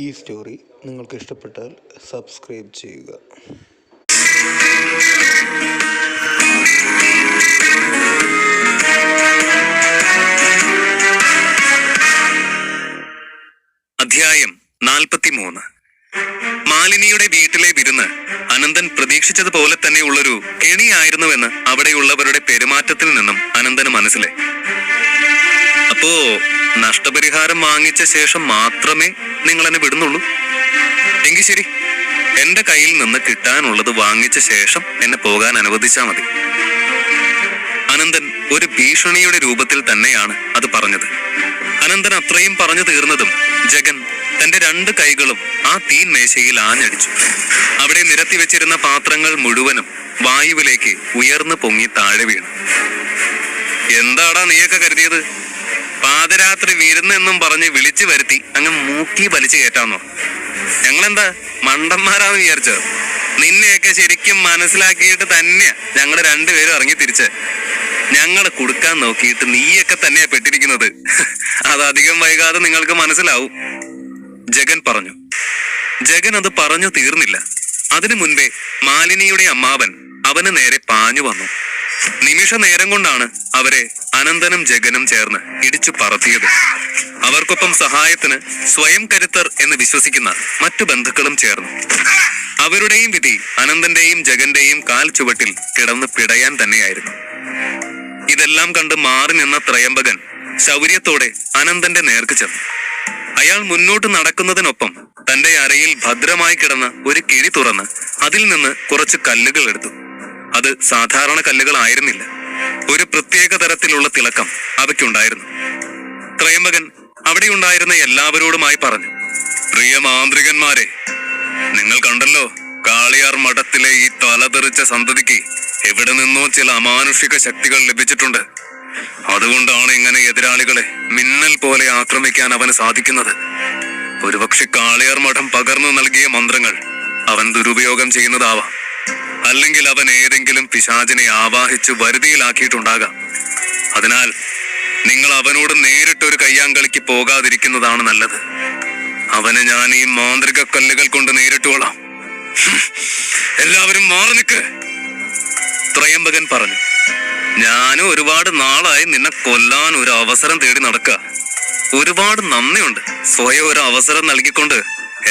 ഈ സ്റ്റോറി നിങ്ങൾക്ക് ഇഷ്ടപ്പെട്ടാൽ സബ്സ്ക്രൈബ് ചെയ്യുക. അധ്യായം 43. മാലിനിയുടെ വീട്ടിലെ വിരുന്ന് അനന്തൻ പ്രതീക്ഷിച്ചതുപോലെ തന്നെ ഉള്ളൊരു കെണിയായിരുന്നുവെന്ന് അവിടെയുള്ളവരുടെ പെരുമാറ്റത്തിൽ നിന്നും അനന്തന് മനസ്സിലായി. അപ്പോ നഷ്ടപരിഹാരം വാങ്ങിച്ച ശേഷം മാത്രമേ നിങ്ങൾ എന്നെ വിടുന്നുള്ളൂ? എങ്കിൽ ശരി, എന്റെ കയ്യിൽ നിന്ന് കിട്ടാനുള്ളത് വാങ്ങിച്ച ശേഷം എന്നെ പോകാൻ അനുവദിച്ചാൽ മതി. അനന്തൻ ഒരു ഭീഷണിയുടെ രൂപത്തിൽ തന്നെയാണ് അത് പറഞ്ഞത്. അനന്തൻ അത്രയും പറഞ്ഞു തീർന്നതും ജഗൻ തന്റെ 2 കൈകളും ആ തീൻ മേശയിൽ ആഞ്ഞടിച്ചു. അവിടെ നിരത്തി വെച്ചിരുന്ന പാത്രങ്ങൾ മുഴുവനും വായുവിലേക്ക് ഉയർന്നു പൊങ്ങി താഴെ വീണു. എന്താടാ നീയൊക്കെ കരുതിയത്? പാതിരാത്രി വിരുന്നെന്നും പറഞ്ഞ് വിളിച്ചു വരുത്തി അങ്ങ് മൂക്കി വലിച്ചു കയറ്റാന്നോ? ഞങ്ങളെന്താ മണ്ടന്മാരാന്ന് വിചാരിച്ചോ? നിന്നെയൊക്കെ ശരിക്കും മനസ്സിലാക്കിയിട്ട് തന്നെയാ ഞങ്ങള് 2 പേരും ഇറങ്ങി തിരിച്ച്. ഞങ്ങള് കൊടുക്കാൻ നോക്കിയിട്ട് നീയൊക്കെ തന്നെയാ പെട്ടിരിക്കുന്നത്. അതധികം വൈകാതെ നിങ്ങൾക്ക് മനസ്സിലാവും, ജഗൻ പറഞ്ഞു. ജഗൻ അത് പറഞ്ഞു തീർന്നില്ല. അതിനു മുൻപേ മാലിനിയുടെ അമ്മാവൻ അവന് നേരെ പാഞ്ഞു വന്നു. നിമിഷ നേരം കൊണ്ടാണ് അവരെ അനന്തനും ജഗനും ചേർന്ന് ഇടിച്ചു പറത്തിയത്. അവർക്കൊപ്പം സഹായത്തിന് സ്വയം കരുത്തർ എന്ന് വിശ്വസിക്കുന്ന മറ്റു ബന്ധുക്കളും ചേർന്നു. അവരുടെയും വിധി അനന്തന്റെയും ജഗന്റെയും കാൽ ചുവട്ടിൽ കിടന്ന് പിടയാൻ തന്നെയായിരുന്നു. ഇതെല്ലാം കണ്ട് മാറി നിന്ന ത്രയംബകൻ ശൗര്യത്തോടെ അനന്തന്റെ നേർക്ക് ചെന്നു. അയാൾ മുന്നോട്ട് നടക്കുന്നതിനൊപ്പം തന്റെ അരയിൽ ഭദ്രമായി കിടന്ന ഒരു കിഴി തുറന്ന് അതിൽ നിന്ന് കുറച്ച് കല്ലുകൾ എടുത്തു. അത് സാധാരണ കല്ലുകളായിരുന്നില്ല. ഒരു പ്രത്യേക തരത്തിലുള്ള തിളക്കം അവയ്ക്കുണ്ടായിരുന്നു. ത്രയംബകൻ അവിടെ ഉണ്ടായിരുന്ന എല്ലാവരോടുമായി പറഞ്ഞു, പ്രിയ മാന്ത്രികന്മാരെ, നിങ്ങൾ കണ്ടല്ലോ, കാളിയാർ മഠത്തിലെ ഈ തലതെറിച്ച സന്തതിക്ക് എവിടെ നിന്നോ ചില അമാനുഷിക ശക്തികൾ ലഭിച്ചിട്ടുണ്ട്. അതുകൊണ്ടാണ് ഇങ്ങനെ എതിരാളികളെ മിന്നൽ പോലെ ആക്രമിക്കാൻ അവന് സാധിക്കുന്നത്. ഒരുപക്ഷെ കാളിയാർ മഠം പകർന്നു നൽകിയ മന്ത്രങ്ങൾ അവൻ ദുരുപയോഗം ചെയ്യുന്നതാവാം. അല്ലെങ്കിൽ അവൻ ഏതെങ്കിലും പിശാചിനെ ആവാഹിച്ച് വരുതിയിലാക്കിയിട്ടുണ്ടാകാം. അതിനാൽ നിങ്ങൾ അവനോട് നേരിട്ടൊരു കയ്യാങ്കളിക്ക് പോകാതിരിക്കുന്നതാണ് നല്ലത്. അവനെ ഞാൻ ഈ മാന്ത്രിക കല്ലുകൾ കൊണ്ട് നേരിട്ടുകൊള്ളാം. എല്ലാവരും മാറി നിൽക്ക്, ത്രയംബകൻ പറഞ്ഞു. ഞാനും ഒരുപാട് നാളായി നിന്നെ കൊല്ലാൻ ഒരു അവസരം തേടി നടക്കുക. ഒരുപാട് നന്ദിയുണ്ട് സ്വയം ഒരു അവസരം നൽകിക്കൊണ്ട്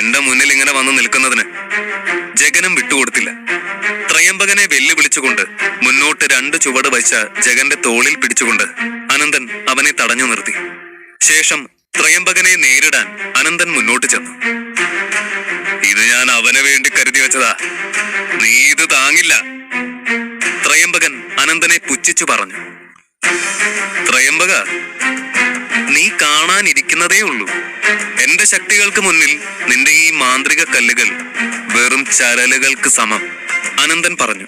എന്റെ മുന്നിൽ ഇങ്ങനെ വന്നു നിൽക്കുന്നതിന്. ജഗനും വിട്ടുകൊടുത്തില്ല. ത്രയംബകനെ വെല്ലുവിളിച്ചുകൊണ്ട് മുന്നോട്ട് 2 ചുവട് വച്ച ജഗന്റെ തോളിൽ പിടിച്ചുകൊണ്ട് അനന്തൻ അവനെ തടഞ്ഞു നിർത്തി. ശേഷം ത്രയംബകനെ നേരിടാൻ അനന്തൻ മുന്നോട്ട് ചെന്നു. ഇത് ഞാൻ അവന് വേണ്ടി കരുതി വെച്ചതാ, നീ ഇത് താങ്ങില്ല, ത്രയംബകൻ അനന്തനെ പുച്ഛിച്ചു പറഞ്ഞു. ത്രയംബക, നീ കാണാനിരിക്കുന്നതേ ഉള്ളൂ. എന്റെ ശക്തികൾക്ക് മുന്നിൽ നിന്റെ ഈ മാന്ത്രിക കല്ലുകൾ വെറും ചരലുകൾക്ക് സമം, അനന്തൻ പറഞ്ഞു.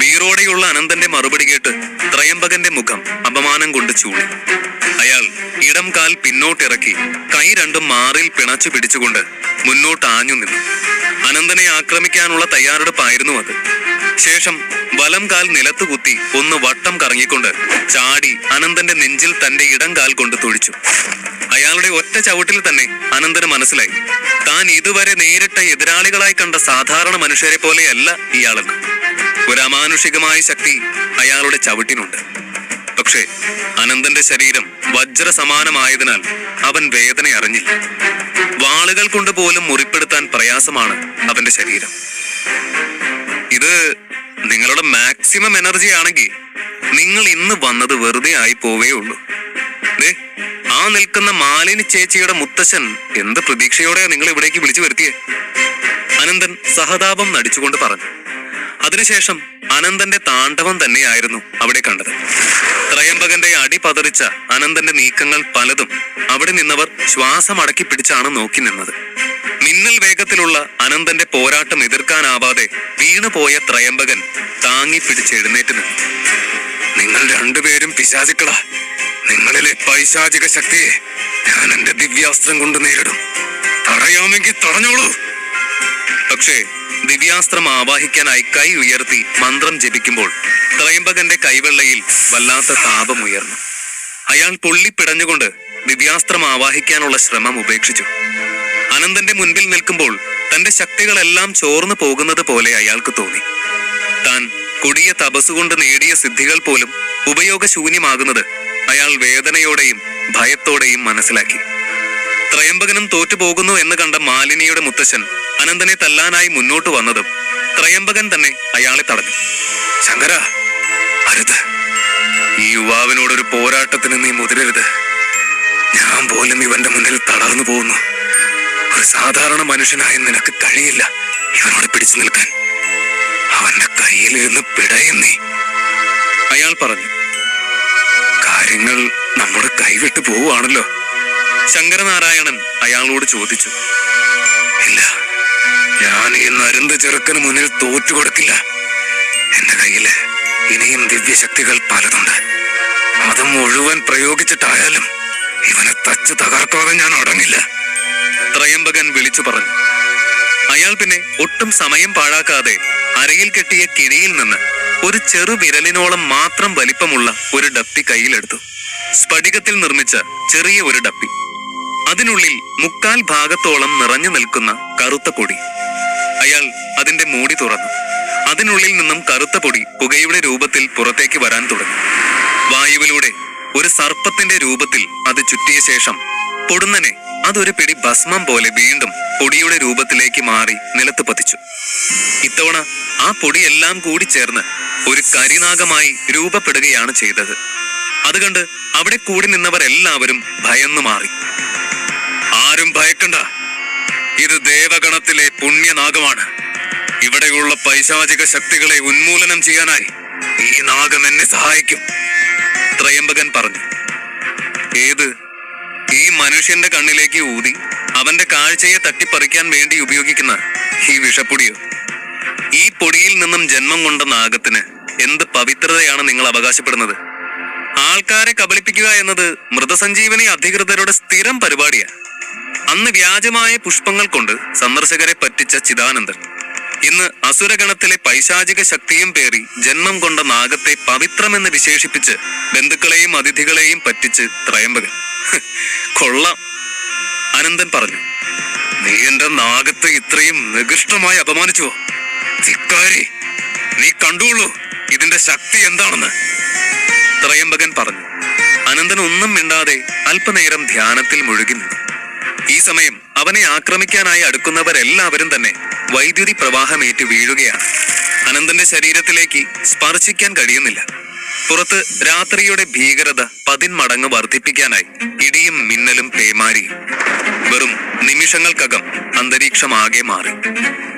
വീറോടെയുള്ള അനന്തന്റെ മറുപടി കേട്ട് ത്രയംബകന്റെ മുഖം അപമാനം കൊണ്ട് ചൂളി. അയാൾ ഇടം കാൽ പിന്നോട്ടിറക്കി കൈ 2 മാറിൽ പിണച്ചു പിടിച്ചുകൊണ്ട് മുന്നോട്ട് ആഞ്ഞു നിന്നു. അനന്തനെ ആക്രമിക്കാനുള്ള തയ്യാറെടുപ്പായിരുന്നു അത്. ശേഷം വലം കാൽ നിലത്തുകുത്തി ഒന്ന് വട്ടം കറങ്ങിക്കൊണ്ട് ചാടി അനന്തന്റെ നെഞ്ചിൽ തന്റെ ഇടം കാൽ കൊണ്ട് തൊഴിച്ചു. അയാളുടെ ഒറ്റ ചവിട്ടിൽ തന്നെ അനന്തന് മനസ്സിലായി, താൻ ഇതുവരെ നേരിട്ട എതിരാളികളായി കണ്ട സാധാരണ മനുഷ്യരെ പോലെയല്ല ഇയാളെന്ന്. ഒരു അമാനുഷികമായ ശക്തി അയാളുടെ ചവിട്ടിനുണ്ട്. പക്ഷേ അനന്തന്റെ ശരീരം വജ്ര സമാനമായതിനാൽ അവൻ വേദന അറിഞ്ഞില്ല. വാളുകൾ കൊണ്ട് പോലും മുറിപ്പെടുത്താൻ പ്രയാസമാണ് അവന്റെ ശരീരം. ഇത് നിങ്ങളുടെ മാക്സിമം എനർജി ആണെങ്കിൽ നിങ്ങൾ ഇന്ന് വന്നത് വെറുതെ ആയി പോവേ ഉള്ളൂ. ആ നിൽക്കുന്ന മാലിനി ചേച്ചിയുടെ മുത്തശ്ശൻ എന്ത് പ്രതീക്ഷയോടെയാ നിങ്ങൾ ഇവിടേക്ക് വിളിച്ചു വരുത്തിയേ? അനന്തൻ സഹതാപം നടിച്ചുകൊണ്ട് പറഞ്ഞു. അതിനുശേഷം അനന്തന്റെ താണ്ഡവം തന്നെയായിരുന്നു അവിടെ കണ്ടത്. ത്രയംബകന്റെ അടി പതറിച്ച അനന്തന്റെ നീക്കങ്ങൾ പലതും അവിടെ നിന്നവർ ശ്വാസമടക്കി പിടിച്ചാണ് നോക്കി നിന്നത്. മിന്നൽ വേഗത്തിലുള്ള അനന്തന്റെ പോരാട്ടം എതിർക്കാനാവാതെ വീണുപോയ ത്രയംബകൻ താങ്ങി പിടിച്ച് എഴുന്നേറ്റ് നിന്നു. നിങ്ങൾ 2 പേരും പിശാചുക്കളാ. നിങ്ങളിലെ പൈശാചിക ശക്തിയെ ഞാൻ എന്റെ ദിവ്യാസ്ത്രം കൊണ്ട് നേരിടും. തടയാമെങ്കിൽ തടഞ്ഞോളൂ. പക്ഷേ ദിവ്യാസ്ത്രം ആവാഹിക്കാനായി കൈ ഉയർത്തി മന്ത്രം ജപിക്കുമ്പോൾ ത്രയംബകന്റെ കൈവെള്ളയിൽ വല്ലാത്ത താപമുയർന്നു. അയാൾ പൊള്ളിപ്പിടഞ്ഞുകൊണ്ട് ദിവ്യാസ്ത്രം ആവാഹിക്കാനുള്ള ശ്രമം ഉപേക്ഷിച്ചു. അനന്തന്റെ മുൻപിൽ നിൽക്കുമ്പോൾ തന്റെ ശക്തികളെല്ലാം ചോർന്നു പോകുന്നത് പോലെ അയാൾക്ക് തോന്നി. താൻ കൊടിയ തപസ്സുകൊണ്ട് നേടിയ സിദ്ധികൾ പോലും ഉപയോഗശൂന്യമാകുന്നത് അയാൾ വേദനയോടെയും ഭയത്തോടെയും മനസ്സിലാക്കി. ത്രയംബകനും തോറ്റുപോകുന്നു എന്ന് കണ്ട മാലിനിയുടെ മുത്തശ്ശൻ അനന്തനെ തല്ലാനായി മുന്നോട്ട് വന്നതും ത്രയംബകൻ തന്നെ അയാളെ തടഞ്ഞു. ശങ്കര, അരുത്. ഈ യുവാവിനോടൊരു പോരാട്ടത്തിന് നീ മുതിരരുത്. ഞാൻ പോലും ഇവന്റെ മുന്നിൽ തളർന്നു പോകുന്നു. ഒരു സാധാരണ മനുഷ്യനായി നിനക്ക് കഴിയില്ല ഇവനോട് പിടിച്ചു നിൽക്കാൻ. അവന്റെ കയ്യിലിരുന്ന് പിടയും നീ. അയാൾ പറഞ്ഞു. കാര്യങ്ങൾ നമ്മുടെ കൈവിട്ടു പോവുകയാണല്ലോ. ശങ്കരനാരായണൻ അയാളോട് ചോദിച്ചു. ഇല്ല, ഞാൻ ഈ നരുന്ത് ചെറുക്കന് മുന്നിൽ തോറ്റുകൊടുക്കില്ല. എന്റെ കയ്യില് ഇനിയും ദിവ്യശക്തികൾ പലതുണ്ട്. അത് മുഴുവൻ പ്രയോഗിച്ചിട്ടായാലും ഇവനെ തച്ച് തകർക്കാതെ ഞാൻ അടങ്ങില്ല, ത്രയംബകൻ വിളിച്ചു പറഞ്ഞു. അയാൾ പിന്നെ ഒട്ടും സമയം പാഴാക്കാതെ അരയിൽ കെട്ടിയ കിഴിയിൽ നിന്ന് ഒരു ചെറു വിരലിനോളം മാത്രം വലിപ്പമുള്ള ഒരു ഡപ്പി കയ്യിലെടുത്തു. സ്ഫടികത്തിൽ നിർമ്മിച്ച ചെറിയ ഒരു ഡപ്പി. അതിനുള്ളിൽ 3/4 ഭാഗത്തോളം നിറഞ്ഞു നിൽക്കുന്ന കറുത്ത പൊടി. അയാൾ അതിന്റെ മൂടി തുറന്നു. അതിനുള്ളിൽ നിന്നും കറുത്ത പൊടി പുകയുടെ രൂപത്തിൽ പുറത്തേക്ക് വരാൻ തുടങ്ങി. വായുവിലൂടെ ഒരു സർപ്പത്തിന്റെ രൂപത്തിൽ അത് ചുറ്റിയ ശേഷം പൊടുന്നനെ അതൊരു പിടി ഭസ്മം പോലെ വീണ്ടും പൊടിയുടെ രൂപത്തിലേക്ക് മാറി നിലത്ത് പതിച്ചു. ഇത്തവണ ആ പൊടിയെല്ലാം കൂടി ചേർന്ന് ഒരു കരിനാഗമായി രൂപപ്പെടുകയാണ് ചെയ്തത്. അതുകണ്ട് അവിടെ കൂടി നിന്നവരെല്ലാവരും ഭയന്നു മാറി. ആരും ഭയക്കണ്ട, ഇത് ദേവഗണത്തിലെ പുണ്യനാഗമാണ്. ഇവിടെയുള്ള പൈശാചിക ശക്തികളെ ഉന്മൂലനം ചെയ്യാനായി ഈ നാഗം എന്നെ സഹായിക്കും, ത്രയംബകൻ പറഞ്ഞു. ഏത്? ഈ മനുഷ്യന്റെ കണ്ണിലേക്ക് ഊതി അവന്റെ കാഴ്ചയെ തട്ടിപ്പറിക്കാൻ വേണ്ടി ഉപയോഗിക്കുന്ന ഈ വിഷപ്പൊടിയോ? ഈ പൊടിയിൽ നിന്നും ജന്മം കൊണ്ട നാഗത്തിന് എന്ത് പവിത്രതയാണ് നിങ്ങൾ അവകാശപ്പെടുന്നത്? ആൾക്കാരെ കബളിപ്പിക്കുക എന്നത് മൃതസഞ്ജീവനി അധികൃതരുടെ സ്ഥിരം പരിപാടിയാ. അന്ന് വ്യാജമായ പുഷ്പങ്ങൾ കൊണ്ട് സന്ദർശകരെ പറ്റിച്ച ചിദാനന്ദൻ ഇന്ന് അസുരഗണത്തിലെ പൈശാചിക ശക്തിയും പേറി ജന്മം കൊണ്ട നാഗത്തെ പവിത്രമെന്ന് വിശേഷിപ്പിച്ച് ബന്ധുക്കളെയും അതിഥികളെയും പറ്റിച്ച് ത്രയംബകൻ. കൊള്ളാം, അനന്തൻ പറഞ്ഞു. നീ എന്റെ നാഗത്തെ ഇത്രയും നികൃഷ്ടമായി അപമാനിച്ചുവോ? ധിക്കാരി, നീ കണ്ടുള്ളൂ ഇതിന്റെ ശക്തി എന്താണെന്ന്, ത്രയംബകൻ പറഞ്ഞു. അനന്തൻ ഒന്നും മിണ്ടാതെ അല്പനേരം ധ്യാനത്തിൽ മുഴുകി നിന്നു. ഈ സമയം അവനെ ആക്രമിക്കാനായി അടുക്കുന്നവരെല്ലാവരും തന്നെ വൈദ്യുതി പ്രവാഹമേറ്റ് വീഴുകയാണ്. അനന്തന്റെ ശരീരത്തിലേക്ക് സ്പർശിക്കാൻ കഴിയുന്നില്ല. പുറത്ത് രാത്രിയുടെ ഭീകരത 10 മടങ്ങ് വർദ്ധിപ്പിക്കാനായി ഇടിയും മിന്നലും പേമാരിയും. വെറും നിമിഷങ്ങൾക്കകം അന്തരീക്ഷമാകെ മാറി.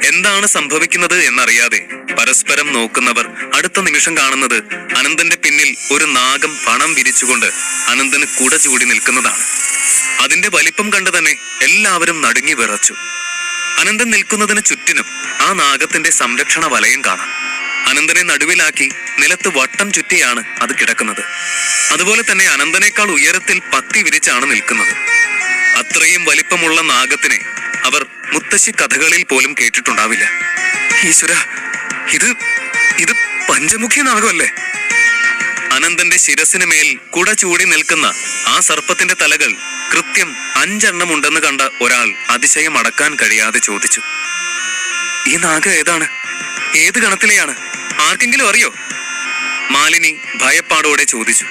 എന്താണ് സംഭവിക്കുന്നത് എന്നറിയാതെ പരസ്പരം നോക്കുന്നവർ അടുത്ത നിമിഷം കാണുന്നത് അനന്തന്റെ പിന്നിൽ ഒരു നാഗം പണം വിരിച്ചുകൊണ്ട് അനന്തന് കുട ചൂടി നിൽക്കുന്നതാണ്. അതിന്റെ വലിപ്പം കണ്ട് തന്നെ എല്ലാവരും നടുങ്ങി വിറച്ചു. അനന്തൻ നിൽക്കുന്നതിന് ചുറ്റിനും ആ നാഗത്തിന്റെ സംരക്ഷണ വലയം കാണാം. അനന്തനെ നടുവിലാക്കി നിലത്ത് വട്ടം ചുറ്റിയാണ് അത് കിടക്കുന്നത്. അതുപോലെ തന്നെ അനന്തനേക്കാൾ ഉയരത്തിൽ പത്തി വിരിച്ചാണ് നിൽക്കുന്നത്. അത്രയും വലിപ്പമുള്ള നാഗത്തിനെ അവർ മുത്തശ്ശി കഥകളിൽ പോലും കേട്ടിട്ടുണ്ടാവില്ല. ഈശ്വര, ഇത് പഞ്ചമുഖി നാഗമല്ലേ? അനന്തന്റെ ശിരസിന് മേൽ കുട ചൂടി നിൽക്കുന്ന ആ സർപ്പത്തിന്റെ തലകൾ കൃത്യം 5 എണ്ണം ഉണ്ടെന്ന് കണ്ട ഒരാൾ അതിശയം അടക്കാൻ കഴിയാതെ ചോദിച്ചു. ഈ നാഗം ഏതാണ്? ഏത് ഗണത്തിലെയാണ്? ആർക്കെങ്കിലും അറിയോ? മാലിനി ഭയപ്പാടോടെ ചോദിച്ചു.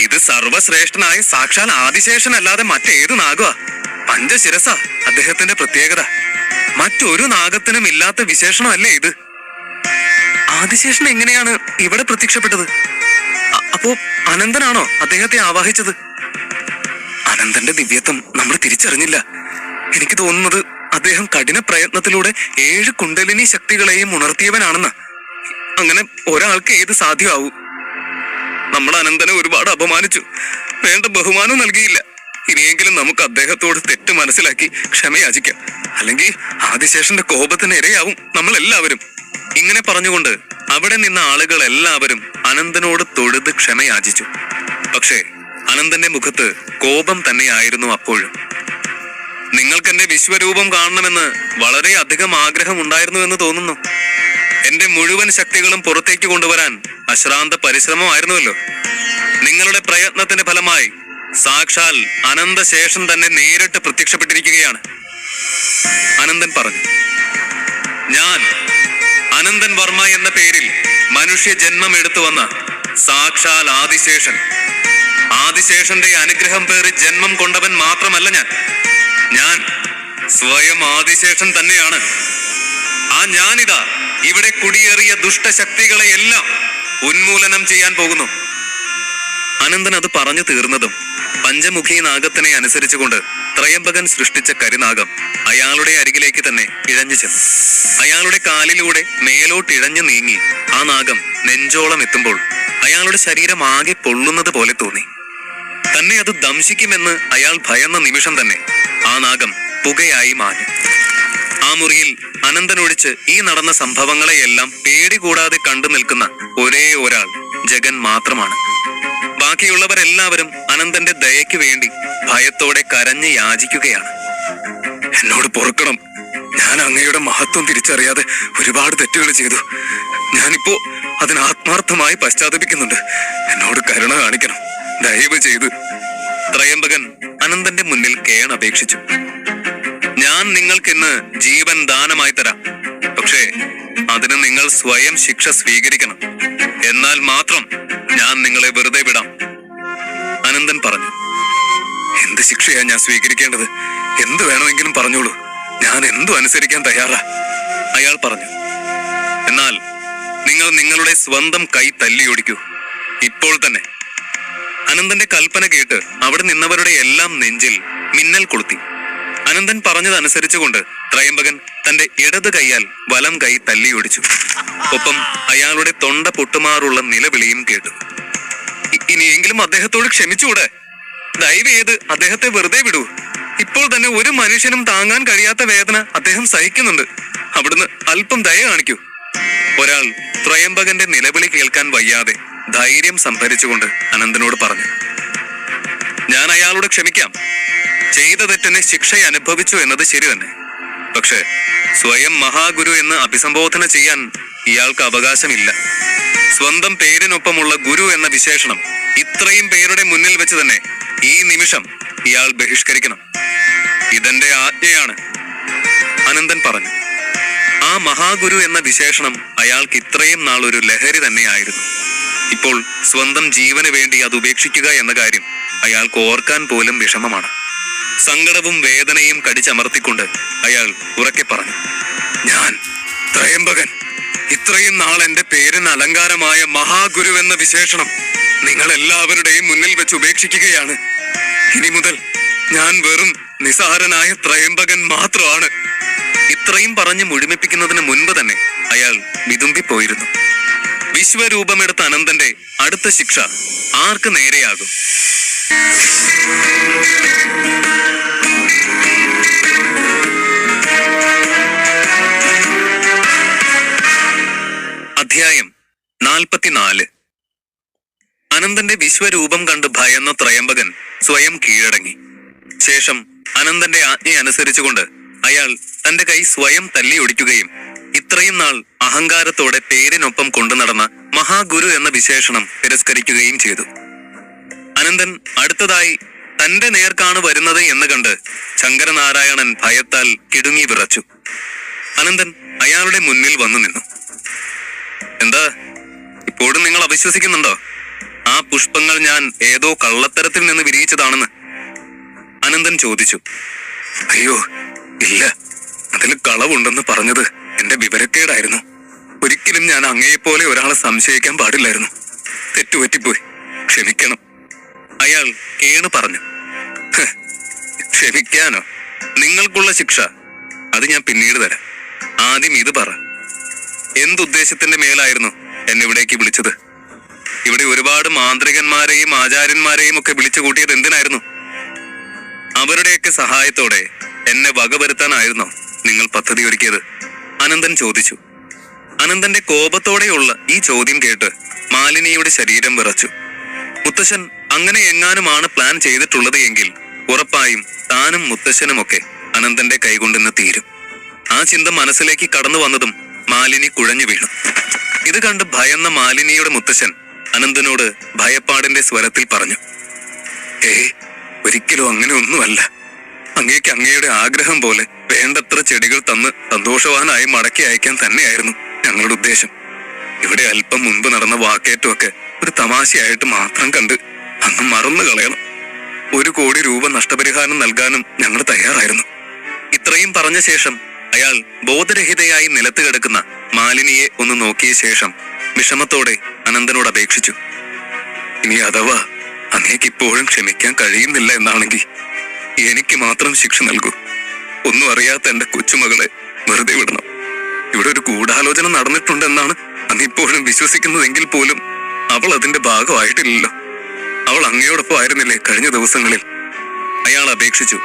ഇത് സർവശ്രേഷ്ഠനായ സാക്ഷാൽ ആദിശേഷനല്ലാതെ മറ്റേത് നാഗമാ? പഞ്ചശിരസ അദ്ദേഹത്തിന്റെ പ്രത്യേകത. മറ്റൊരു നാഗത്തിനും ഇല്ലാത്ത വിശേഷണമല്ലേ ഇത്? ആദിശേഷൻ എങ്ങനെയാണ് ഇവിടെ പ്രത്യക്ഷപ്പെട്ടത്? അപ്പോ അനന്തനാണോ അദ്ദേഹത്തെ ആവാഹിച്ചത്? അനന്തന്റെ ദിവ്യത്വം നമ്മൾ തിരിച്ചറിഞ്ഞില്ല. എനിക്ക് തോന്നുന്നത് അദ്ദേഹം കഠിന പ്രയത്നത്തിലൂടെ 7 കുണ്ടലിനി ശക്തികളെയും ഉണർത്തിയവനാണെന്ന്. അങ്ങനെ ഒരാൾക്ക് ഏത് സാധ്യമാവൂ? നമ്മൾ അനന്തനെ ഒരുപാട് അപമാനിച്ചു, വേണ്ട ബഹുമാനം നൽകിയില്ല. ഇനിയെങ്കിലും നമുക്ക് അദ്ദേഹത്തോട് തെറ്റ് മനസ്സിലാക്കി ക്ഷമയാചിക്കാം. അല്ലെങ്കിൽ ആദിശേഷന്റെ കോപത്തിന് ഇരയാവും നമ്മൾ എല്ലാവരും. ഇങ്ങനെ പറഞ്ഞുകൊണ്ട് അവിടെ നിന്ന ആളുകൾ എല്ലാവരും അനന്തനോട് തൊഴുത് ക്ഷമയാചിച്ചു. പക്ഷേ അനന്തന്റെ മുഖത്ത് കോപം തന്നെയായിരുന്നു അപ്പോഴും. നിങ്ങൾക്കെന്റെ വിശ്വരൂപം കാണണമെന്ന് വളരെ അധികം ആഗ്രഹം ഉണ്ടായിരുന്നു എന്ന് തോന്നുന്നു. എന്റെ മുഴുവൻ ശക്തികളും പുറത്തേക്ക് കൊണ്ടുവരാൻ അശ്രാന്ത പരിശ്രമമായിരുന്നുവല്ലോ. നിങ്ങളുടെ പ്രയത്നത്തിന്റെ ഫലമായി സാക്ഷാൽ അനന്തശേഷൻ തന്നെ നേരിട്ട് പ്രത്യക്ഷപ്പെട്ടിരിക്കുകയാണ്. അനന്തൻ പറഞ്ഞു, ഞാൻ അനന്തൻ വർമ്മ എന്ന പേരിൽ മനുഷ്യ ജന്മം എടുത്തു വന്ന സാക്ഷാൽ ആദിശേഷൻ. ആദിശേഷന്റെ അനുഗ്രഹം പേറി ജന്മം കൊണ്ടവൻ മാത്രമല്ല ഞാൻ സ്വയം ആദിശേഷൻ തന്നെയാണ്. ആ ഞാനിതാ ഇവിടെ കുടിയേറിയ ദുഷ്ടശക്തികളെ എല്ലാം ഉന്മൂലനം ചെയ്യാൻ പോകുന്നു. അനന്തൻ അത് പറഞ്ഞു തീർന്നതും പഞ്ചമുഖി നാഗത്തിനെ അനുസരിച്ചുകൊണ്ട് ത്രയംബകൻ സൃഷ്ടിച്ച കരിനാഗം അയാളുടെ അരികിലേക്ക് തന്നെ ഇഴഞ്ഞു ചെന്നു. അയാളുടെ കാലിലൂടെ മേലോട്ടിഴഞ്ഞു നീങ്ങി ആ നാഗം നെഞ്ചോളം എത്തുമ്പോൾ അയാളുടെ ശരീരം ആകെ പൊള്ളുന്നത് പോലെ തോന്നി. തന്നെ അത് ദംശിക്കുമെന്ന് അയാൾ ഭയന്ന നിമിഷം തന്നെ ആ നാഗം പുകയായി മാഞ്ഞു. ആ മുറിയിൽ അനന്തനൊഴിച്ച് ഈ നടന്ന സംഭവങ്ങളെയെല്ലാം പേടി കൂടാതെ കണ്ടു നിൽക്കുന്ന ഒരേ ഒരാൾ ജഗൻ മാത്രമാണ്. ബാക്കിയുള്ളവരെല്ലാവരും അനന്തന്റെ ദയയ്ക്ക് വേണ്ടി ഭയത്തോടെ കരഞ്ഞ് യാചിക്കുകയാണ്. എന്നോട് പൊറുക്കണം. ഞാൻ അങ്ങയുടെ മഹത്വം തിരിച്ചറിയാതെ ഒരുപാട് തെറ്റുകൾ ചെയ്തു. ഞാനിപ്പോ അതിന് ആത്മാർത്ഥമായി പശ്ചാത്തപിക്കുന്നുണ്ട്. എന്നോട് കരുണ കാണിക്കണം, ദയവ് ചെയ്ത്. ത്രയംബകൻ അനന്തന്റെ മുന്നിൽ കേണപേക്ഷിച്ചു. ഞാൻ നിങ്ങൾക്കിന്ന് ജീവൻ ദാനമായി തരാം. പക്ഷേ അതിന് നിങ്ങൾ സ്വയം ശിക്ഷ സ്വീകരിക്കണം. എന്നാൽ മാത്രം ഞാൻ നിങ്ങളെ വെറുതെ വിടാം. അനന്തൻ പറഞ്ഞു, എന്ത് ശിക്ഷയാ ഞാൻ സ്വീകരിക്കേണ്ടത്? എന്ത് വേണമെങ്കിലും പറഞ്ഞോളൂ, ഞാൻ എന്തു അനുസരിക്കാൻ തയ്യാറാ. അയാൾ പറഞ്ഞു, എന്നാൽ നിങ്ങൾ നിങ്ങളുടെ സ്വന്തം കൈ തല്ലിയൊടിക്കൂ, ഇപ്പോൾ തന്നെ. അനന്തന്റെ കൽപ്പന കേട്ട് അവിടെ നിന്നവരുടെ എല്ലാം നെഞ്ചിൽ മിന്നൽ കൊളുത്തി. അനന്തൻ പറഞ്ഞതനുസരിച്ചുകൊണ്ട് ത്രയംബകൻ തന്റെ ഇടത് കൈയാൽ വലം കൈ തല്ലിയൊടിച്ചു. ഒപ്പം അയാളുടെ തൊണ്ട പൊട്ടുമാറുള്ള നിലവിളിയും കേട്ടു. ഇനിയെങ്കിലും അദ്ദേഹത്തോട് ക്ഷമിച്ചുകൂടെ? ദയവ് ചെയ്ത് അദ്ദേഹത്തെ വെറുതെ വിടൂ. ഇപ്പോൾ തന്നെ ഒരു മനുഷ്യനും താങ്ങാൻ കഴിയാത്ത വേദന അദ്ദേഹം സഹിക്കുന്നുണ്ട്. അവിടുന്ന് അല്പം ദയ കാണിക്കൂ. ഒരാൾ ത്രയംബകന്റെ നിലവിളി കേൾക്കാൻ വയ്യാതെ ധൈര്യം സംഭരിച്ചുകൊണ്ട് അനന്തനോട് പറഞ്ഞു, ഞാൻ അയാളോട് ക്ഷമിക്കാം. ചെയ്ത തെറ്റിന് ശിക്ഷ അനുഭവിച്ചു എന്നത് ശരി തന്നെ. പക്ഷെ സ്വയം മഹാഗുരു എന്ന് അഭിസംബോധന ചെയ്യാൻ ഇയാൾക്ക് അവകാശമില്ല. സ്വന്തം പേരിനൊപ്പമുള്ള ഗുരു എന്ന വിശേഷണം ഇത്രയും പേരുടെ മുന്നിൽ വെച്ച് തന്നെ ഈ നിമിഷം ഇയാൾ ബഹിഷ്കരിക്കണം. ഇതെന്റെ ആജ്ഞയാണ്. അനന്തൻ പറഞ്ഞു. ആ മഹാഗുരു എന്ന വിശേഷണം അയാൾക്ക് ഇത്രയും നാൾ ഒരു ലഹരി തന്നെയായിരുന്നു. ഇപ്പോൾ സ്വന്തം ജീവന് വേണ്ടി അത് ഉപേക്ഷിക്കുക എന്ന കാര്യം അയാൾക്ക് ഓർക്കാൻ പോലും വിഷമമാണ്. സങ്കടവും വേദനയും കടിച്ചമർത്തിക്കൊണ്ട് അയാൾ ഉറക്കെ പറഞ്ഞു, ഞാൻ ത്രയംബകൻ, ഇത്രയും നാൾ എന്റെ പേരിന് അലങ്കാരമായ മഹാഗുരു എന്ന വിശേഷണം നിങ്ങൾ എല്ലാവരുടെയും മുന്നിൽ വെച്ച് ഉപേക്ഷിക്കുകയാണ്. ഇനി മുതൽ ഞാൻ വെറും നിസാരനായ ത്രയംബകൻ മാത്രമാണ്. ഇത്രയും പറഞ്ഞ് മുഴുമിപ്പിക്കുന്നതിന് മുൻപ് തന്നെ അയാൾ വിതുമ്പിപ്പോയിരുന്നു. വിശ്വരൂപമെടുത്ത അനന്തന്റെ അടുത്ത ശിക്ഷ ആർക്ക് നേരെയാകും? അധ്യായം 44. അനന്തന്റെ വിശ്വരൂപം കണ്ട് ഭയന്ന ത്രയംബകൻ സ്വയം കീഴടങ്ങി. ശേഷം അനന്തന്റെ ആജ്ഞ അനുസരിച്ചുകൊണ്ട് അയാൾ തന്റെ കൈ സ്വയം തല്ലിയൊടിക്കുകയും ഇത്രയും നാൾ അഹങ്കാരത്തോടെ പേരിനൊപ്പം കൊണ്ടു നടന്ന മഹാഗുരു എന്ന വിശേഷണം തിരസ്കരിക്കുകയും ചെയ്തു. അനന്തൻ അടുത്തതായി തന്റെ നേർക്കാണ് വരുന്നത് എന്ന് കണ്ട് ശങ്കരനാരായണൻ ഭയത്താൽ കിടുങ്ങി വിറച്ചു. അനന്തൻ അയാളുടെ മുന്നിൽ വന്നു നിന്നു. എന്താ, ഇപ്പോഴും നിങ്ങൾ അവിശ്വസിക്കുന്നുണ്ടോ ആ പുഷ്പങ്ങൾ ഞാൻ ഏതോ കള്ളത്തരത്തിൽ നിന്ന് വിരിയിച്ചതാണെന്ന്? അനന്തൻ ചോദിച്ചു. അയ്യോ ഇല്ല, അതിൽ കളവുണ്ടെന്ന് പറഞ്ഞത് എന്റെ വിവരക്കേടായിരുന്നു. ഒരിക്കലും ഞാൻ അങ്ങയെപ്പോലെ ഒരാളെ സംശയിക്കാൻ പാടില്ലായിരുന്നു. തെറ്റുപറ്റിപ്പോയി, ക്ഷമിക്കണം. അയാൾ കേണു പറഞ്ഞു. ക്ഷമിക്കാനോ? നിങ്ങൾക്കുള്ള ശിക്ഷ അത് ഞാൻ പിന്നീട് തരാം. ആദ്യം ഇത് പറ, എന്തുദ്ദേശത്തിന്റെ മേലായിരുന്നു എന്നെ ഇവിടേക്ക് വിളിച്ചത്? ഇവിടെ ഒരുപാട് മാന്ത്രികന്മാരെയും ആചാര്യന്മാരെയും ഒക്കെ വിളിച്ചു കൂട്ടിയത് എന്തിനായിരുന്നു? അവരുടെയൊക്കെ സഹായത്തോടെ എന്നെ വകവരുത്താനായിരുന്നോ നിങ്ങൾ പദ്ധതി ഒരുക്കിയത്? അനന്തൻ ചോദിച്ചു. അനന്തന്റെ കോപത്തോടെയുള്ള ഈ ചോദ്യം കേട്ട് മാലിനിയുടെ ശരീരം വിറച്ചു. മുത്തശ്ശൻ അങ്ങനെ എങ്ങാനുമാണ് പ്ലാൻ ചെയ്തിട്ടുള്ളത് എങ്കിൽ ഉറപ്പായും താനും മുത്തശ്ശനുമൊക്കെ അനന്തന്റെ കൈകൊണ്ടിന്ന് തീരും. ആ ചിന്ത മനസ്സിലേക്ക് കടന്നു വന്നതും മാലിനി കുഴഞ്ഞു വീണു. ഇത് കണ്ട് ഭയന്ന മാലിനിയുടെ മുത്തശ്ശൻ അനന്തനോട് ഭയപ്പാടിന്റെ സ്വരത്തിൽ പറഞ്ഞു, ഒരിക്കലും അങ്ങനെ ഒന്നുമല്ല. അങ്ങേക്ക് അങ്ങയുടെ ആഗ്രഹം പോലെ വേണ്ടത്ര ചെടികൾ തന്ന് സന്തോഷവാനായി മടക്കി അയക്കാൻ തന്നെയായിരുന്നു ഞങ്ങളുടെ ഉദ്ദേശം. ഇവിടെ അല്പം മുൻപ് നടന്ന വാക്കേറ്റമൊക്കെ ഒരു തമാശയായിട്ട് മാത്രം കണ്ട് അങ്ങ് മറന്നു കളയണം. 1 കോടി രൂപ നഷ്ടപരിഹാരം നൽകാനും ഞങ്ങൾ തയ്യാറായിരുന്നു. ഇത്രയും പറഞ്ഞ ശേഷം അയാൾ ബോധരഹിതയായി നിലത്ത് കിടക്കുന്ന മാലിനിയെ ഒന്ന് നോക്കിയ ശേഷം വിഷമത്തോടെ അനന്തനോട് അപേക്ഷിച്ചു. ഇനി അഥവാ അങ്ങേക്ക് ഇപ്പോഴും ക്ഷമിക്കാൻ കഴിയുന്നില്ല എന്നാണെങ്കിൽ എനിക്ക് മാത്രം ശിക്ഷ നൽകൂ. ഒന്നും അറിയാത്ത എന്റെ കൊച്ചുമകളെ വെറുതെ വിടണം. ഇവിടെ ഒരു ഗൂഢാലോചന നടന്നിട്ടുണ്ടെന്നാണ് അങ്ങ് ഇപ്പോഴും വിശ്വസിക്കുന്നതെങ്കിൽ പോലും അവൾ അതിന്റെ ഭാഗമായിട്ടില്ലല്ലോ. അവൾ അങ്ങയോടൊപ്പം ആയിരുന്നില്ലേ കഴിഞ്ഞ ദിവസങ്ങളിൽ? അയാൾ അപേക്ഷിച്ചു.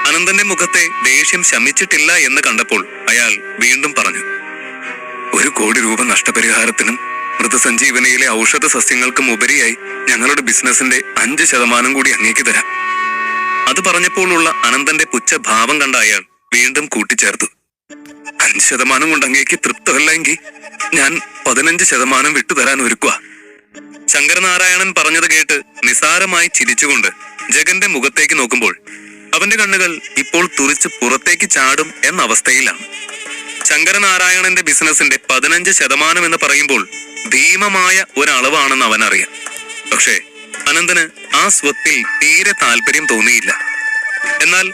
അനന്തന്റെ മുഖത്തെ ദേഷ്യം ശമിച്ചിട്ടില്ല എന്ന് കണ്ടപ്പോൾ അയാൾ വീണ്ടും പറഞ്ഞു, 1 കോടി രൂപ നഷ്ടപരിഹാരത്തിനും മൃതസഞ്ജീവനിയിലെ ഔഷധ സസ്യങ്ങൾക്കും ഉപരിയായി ഞങ്ങളുടെ ബിസിനസിന്റെ 5% കൂടി അങ്ങേക്ക് തരാം. അത് പറഞ്ഞപ്പോഴുള്ള അനന്തന്റെ പുച്ഛഭാവം കണ്ട അയാൾ വീണ്ടും കൂട്ടിച്ചേർത്തു, 5% കൊണ്ട് അങ്ങേക്ക് തൃപ്തമല്ല എങ്കിൽ ഞാൻ 15% വിട്ടുതരാൻ ഒരുക്കുക. ശങ്കരനാരായണൻ പറഞ്ഞത് കേട്ട് നിസാരമായി ചിരിച്ചുകൊണ്ട് ജഗന്റെ മുഖത്തേക്ക് നോക്കുമ്പോൾ അവന്റെ കണ്ണുകൾ ഇപ്പോൾ തുറിച്ച് പുറത്തേക്ക് ചാടും എന്ന അവസ്ഥയിലാണ്. ശങ്കരനാരായണന്റെ ബിസിനസിന്റെ 15% എന്ന് പറയുമ്പോൾ ഭീമമായ ഒരളവാണെന്ന് അവനറിയാം. പക്ഷേ അനന്തന് ആ സ്വത്തിൽ തീരെ താല്പര്യം തോന്നിയില്ല. എന്നാൽ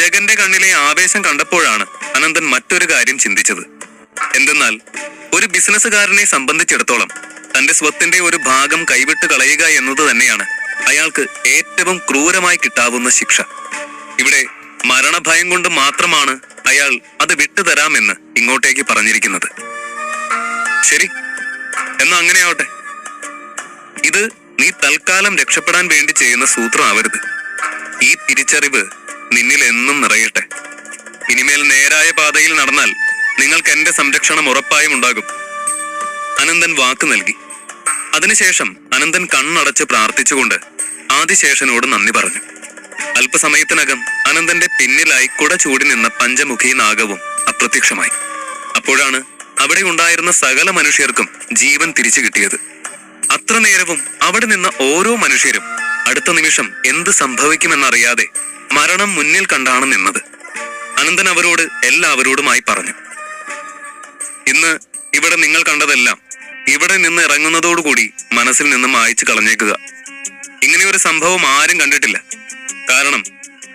ജഗന്റെ കണ്ണിലെ ആവേശം കണ്ടപ്പോഴാണ് അനന്തൻ മറ്റൊരു കാര്യം ചിന്തിച്ചത്. എന്തെന്നാൽ ഒരു ബിസിനസ്സുകാരനെ സംബന്ധിച്ചിടത്തോളം തന്റെ സ്വത്തിന്റെ ഒരു ഭാഗം കൈവിട്ട് കളയുക എന്നത് തന്നെയാണ് അയാൾക്ക് ഏറ്റവും ക്രൂരമായി കിട്ടാവുന്ന ശിക്ഷ. ഇവിടെ മരണഭയം കൊണ്ട് മാത്രമാണ് അയാൾ അത് വിട്ടുതരാമെന്ന് ഇങ്ങോട്ടേക്ക് പറഞ്ഞിരിക്കുന്നത്. ശരി, എന്നാ അങ്ങനെയാവട്ടെ. ഇത് നീ തൽക്കാലം രക്ഷപ്പെടാൻ വേണ്ടി ചെയ്യുന്ന സൂത്രമാവരുത്. ഈ തിരിച്ചറിവ് നിന്നിൽ എന്നും നിറയട്ടെ. ഇനിമേൽ നേരായ പാതയിൽ നടന്നാൽ നിങ്ങൾക്ക് എന്റെ സംരക്ഷണം ഉറപ്പായും ഉണ്ടാകും. അനന്തൻ വാക്ക് നൽകി. അതിനുശേഷം അനന്തൻ കണ്ണടച്ച് പ്രാർത്ഥിച്ചുകൊണ്ട് ആദിശേഷനോട് നന്ദി പറഞ്ഞു. അല്പസമയത്തിനകം അനന്തന്റെ പിന്നിലായി കുട ചൂടി നിന്ന പഞ്ചമുഖി നാഗവും അപ്രത്യക്ഷമായി. അപ്പോഴാണ് അവിടെ ഉണ്ടായിരുന്ന സകല മനുഷ്യർക്കും ജീവൻ തിരിച്ചു കിട്ടിയത്. അത്ര നേരവും അവിടെ നിന്ന ഓരോ മനുഷ്യരും അടുത്ത നിമിഷം എന്ത് സംഭവിക്കുമെന്നറിയാതെ മരണം മുന്നിൽ കണ്ടാണ് നിന്നത്. അനന്തൻ അവരോട് എല്ലാവരോടുമായി പറഞ്ഞു, ഇന്ന് ഇവിടെ നിങ്ങൾ കണ്ടതെല്ലാം ഇവിടെ നിന്ന് ഇറങ്ങുന്നതോടുകൂടി മനസ്സിൽ നിന്നും മായ്ച്ചു കളഞ്ഞേക്കുക. ഇങ്ങനെയൊരു സംഭവം ആരും കണ്ടിട്ടില്ല. കാരണം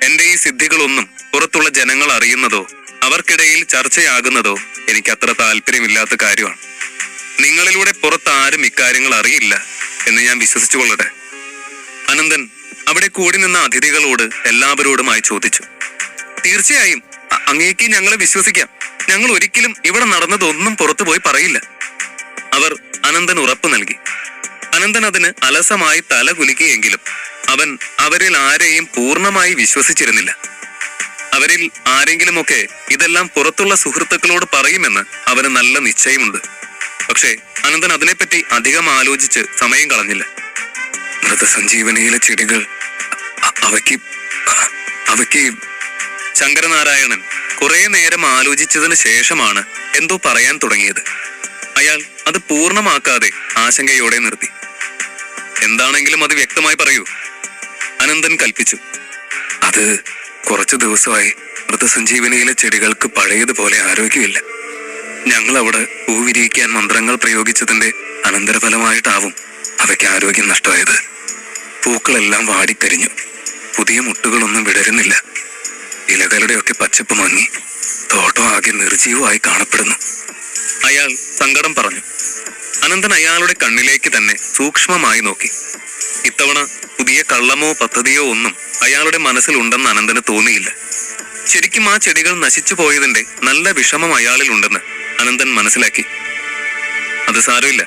എന്റെ ഈ സിദ്ധികളൊന്നും പുറത്തുള്ള ജനങ്ങൾ അറിയുന്നതോ അവർക്കിടയിൽ ചർച്ചയാകുന്നതോ എനിക്ക് അത്ര താല്പര്യമില്ലാത്ത കാര്യമാണ്. നിങ്ങളിലൂടെ പുറത്താരും ഇക്കാര്യങ്ങൾ അറിയില്ല എന്ന് ഞാൻ വിശ്വസിച്ചു കൊള്ളട്ടെ. അനന്തൻ അവിടെ കൂടി നിന്ന അതിഥികളോട് എല്ലാവരോടുമായി ചോദിച്ചു. തീർച്ചയായും അങ്ങേക്ക് ഞങ്ങളെ വിശ്വസിക്കാം. ഞങ്ങൾ ഒരിക്കലും ഇവിടെ നടന്നതൊന്നും പുറത്തു പോയി പറയില്ല. അവർ അനന്തൻ ഉറപ്പു നൽകി. അനന്തൻ അതിന് അലസമായി തല കുലുക്കിയെങ്കിലും അവൻ അവരിൽ ആരെയും പൂർണ്ണമായി വിശ്വസിച്ചിരുന്നില്ല. അവരിൽ ആരെങ്കിലുമൊക്കെ ഇതെല്ലാം പുറത്തുള്ള സുഹൃത്തുക്കളോട് പറയുമെന്ന് അവന് നല്ല നിശ്ചയമുണ്ട്. പക്ഷേ അനന്തൻ അതിനെപ്പറ്റി അധികം ആലോചിച്ച് സമയം കളഞ്ഞില്ല. മൃതസഞ്ജീവനിയിലെ ചെടികൾ അവയ്ക്ക് ശങ്കരനാരായണൻ കുറെ നേരം ആലോചിച്ചതിന് ശേഷമാണ് എന്തോ പറയാൻ തുടങ്ങിയത്. അയാൾ അത് പൂർണ്ണമാക്കാതെ ആശങ്കയോടെ നിർത്തി. എന്താണെങ്കിലും അത് വ്യക്തമായി പറയൂ, അനന്തൻ കൽപ്പിച്ചു. അത് കുറച്ചു ദിവസമായി മൃതസഞ്ജീവനിയിലെ ചെടികൾക്ക് പഴയതുപോലെ ആരോഗ്യമില്ല. ഞങ്ങൾ അവിടെ പൂവിരിയിക്കാൻ മന്ത്രങ്ങൾ പ്രയോഗിച്ചതിന്റെ അനന്തരഫലമായിട്ടാവും അവയ്ക്ക് ആരോഗ്യം നഷ്ടമായത്. പൂക്കളെല്ലാം വാടിക്കരിഞ്ഞു. പുതിയ മുട്ടുകളൊന്നും വിടരുന്നില്ല. ഇലകളുടെയൊക്കെ പച്ചപ്പ് മങ്ങി തോട്ടം ആകെ നിർജീവമായി കാണപ്പെടുന്നു. അയാൾ സങ്കടം പറഞ്ഞു. അനന്തൻ അയാളുടെ കണ്ണിലേക്ക് തന്നെ സൂക്ഷ്മമായി നോക്കി. ഇത്തവണ പുതിയ കള്ളമോ പദ്ധതിയോ ഒന്നും അയാളുടെ മനസ്സിലുണ്ടെന്ന് അനന്തന് തോന്നിയില്ല. ശരിക്കും ആ ചെടികൾ നശിച്ചു പോയതിന്റെ നല്ല വിഷമം അയാളിലുണ്ടെന്ന് അനന്തൻ മനസ്സിലാക്കി. അത് സാരമില്ല,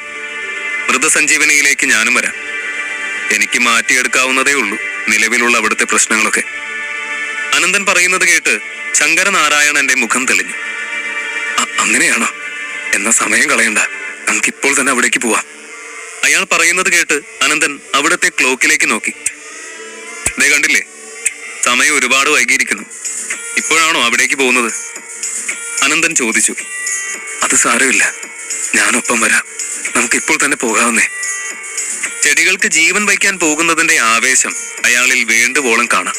മൃതസഞ്ജീവനിയിലേക്ക് ഞാനും വരാം. എനിക്ക് മാറ്റിയെടുക്കാവുന്നതേ ഉള്ളൂ നിലവിലുള്ള അവിടുത്തെ പ്രശ്നങ്ങളൊക്കെ. അനന്തൻ പറയുന്നത് കേട്ട് ശങ്കരനാരായണന്റെ മുഖം തെളിഞ്ഞു. അങ്ങനെയാണോ? എന്നാ സമയം കളയണ്ട, നമുക്കിപ്പോൾ തന്നെ അവിടേക്ക് പോവാം. അയാൾ പറയുന്നത് കേട്ട് അനന്തൻ അവിടുത്തെ ക്ലോക്കിലേക്ക് നോക്കി. ദേ കണ്ടില്ലേ, സമയം ഒരുപാട് വൈകിയിരിക്കുന്നു. ഇപ്പോഴാണോ അവിടേക്ക് പോകുന്നത്? അനന്തൻ ചോദിച്ചു. അത് സാരമില്ല, ഞാനൊപ്പം വരാം. നമുക്കിപ്പോൾ തന്നെ പോകാവുന്നേ. ചെടികൾക്ക് ജീവൻ വയ്ക്കാൻ പോകുന്നതിന്റെ ആവേശം അയാളിൽ വേണ്ടുവോളം കാണാം.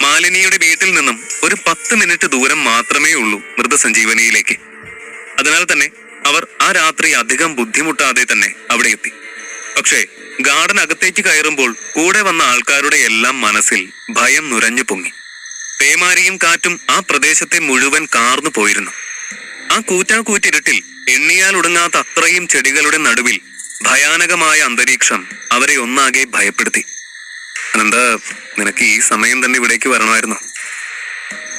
മാലിനിയുടെ വീട്ടിൽ നിന്നും ഒരു 10 മിനിറ്റ് ദൂരം മാത്രമേ ഉള്ളൂ മൃതസഞ്ജീവനിയിലേക്ക്. അതിനാൽ തന്നെ അവർ ആ രാത്രി അധികം ബുദ്ധിമുട്ടാതെ തന്നെ അവിടെ എത്തി. പക്ഷേ ഗാർഡൻ അകത്തേക്ക് കയറുമ്പോൾ കൂടെ വന്ന ആൾക്കാരുടെ എല്ലാം മനസ്സിൽ ഭയം നുരഞ്ഞു പൊങ്ങി. പേമാരിയും കാറ്റും ആ പ്രദേശത്തെ മുഴുവൻ കാർന്നു പോയിരുന്നു. ആ കൂറ്റാക്കൂറ്റിരുട്ടിൽ എണ്ണിയാൽ ഒടുങ്ങാത്ത അത്രയും ചെടികളുടെ നടുവിൽ ഭയാനകമായ അന്തരീക്ഷം അവരെ ഒന്നാകെ ഭയപ്പെടുത്തി. അനന്ത, നിനക്ക് ഈ സമയം തന്നെ ഇവിടേക്ക് വരണമായിരുന്നു.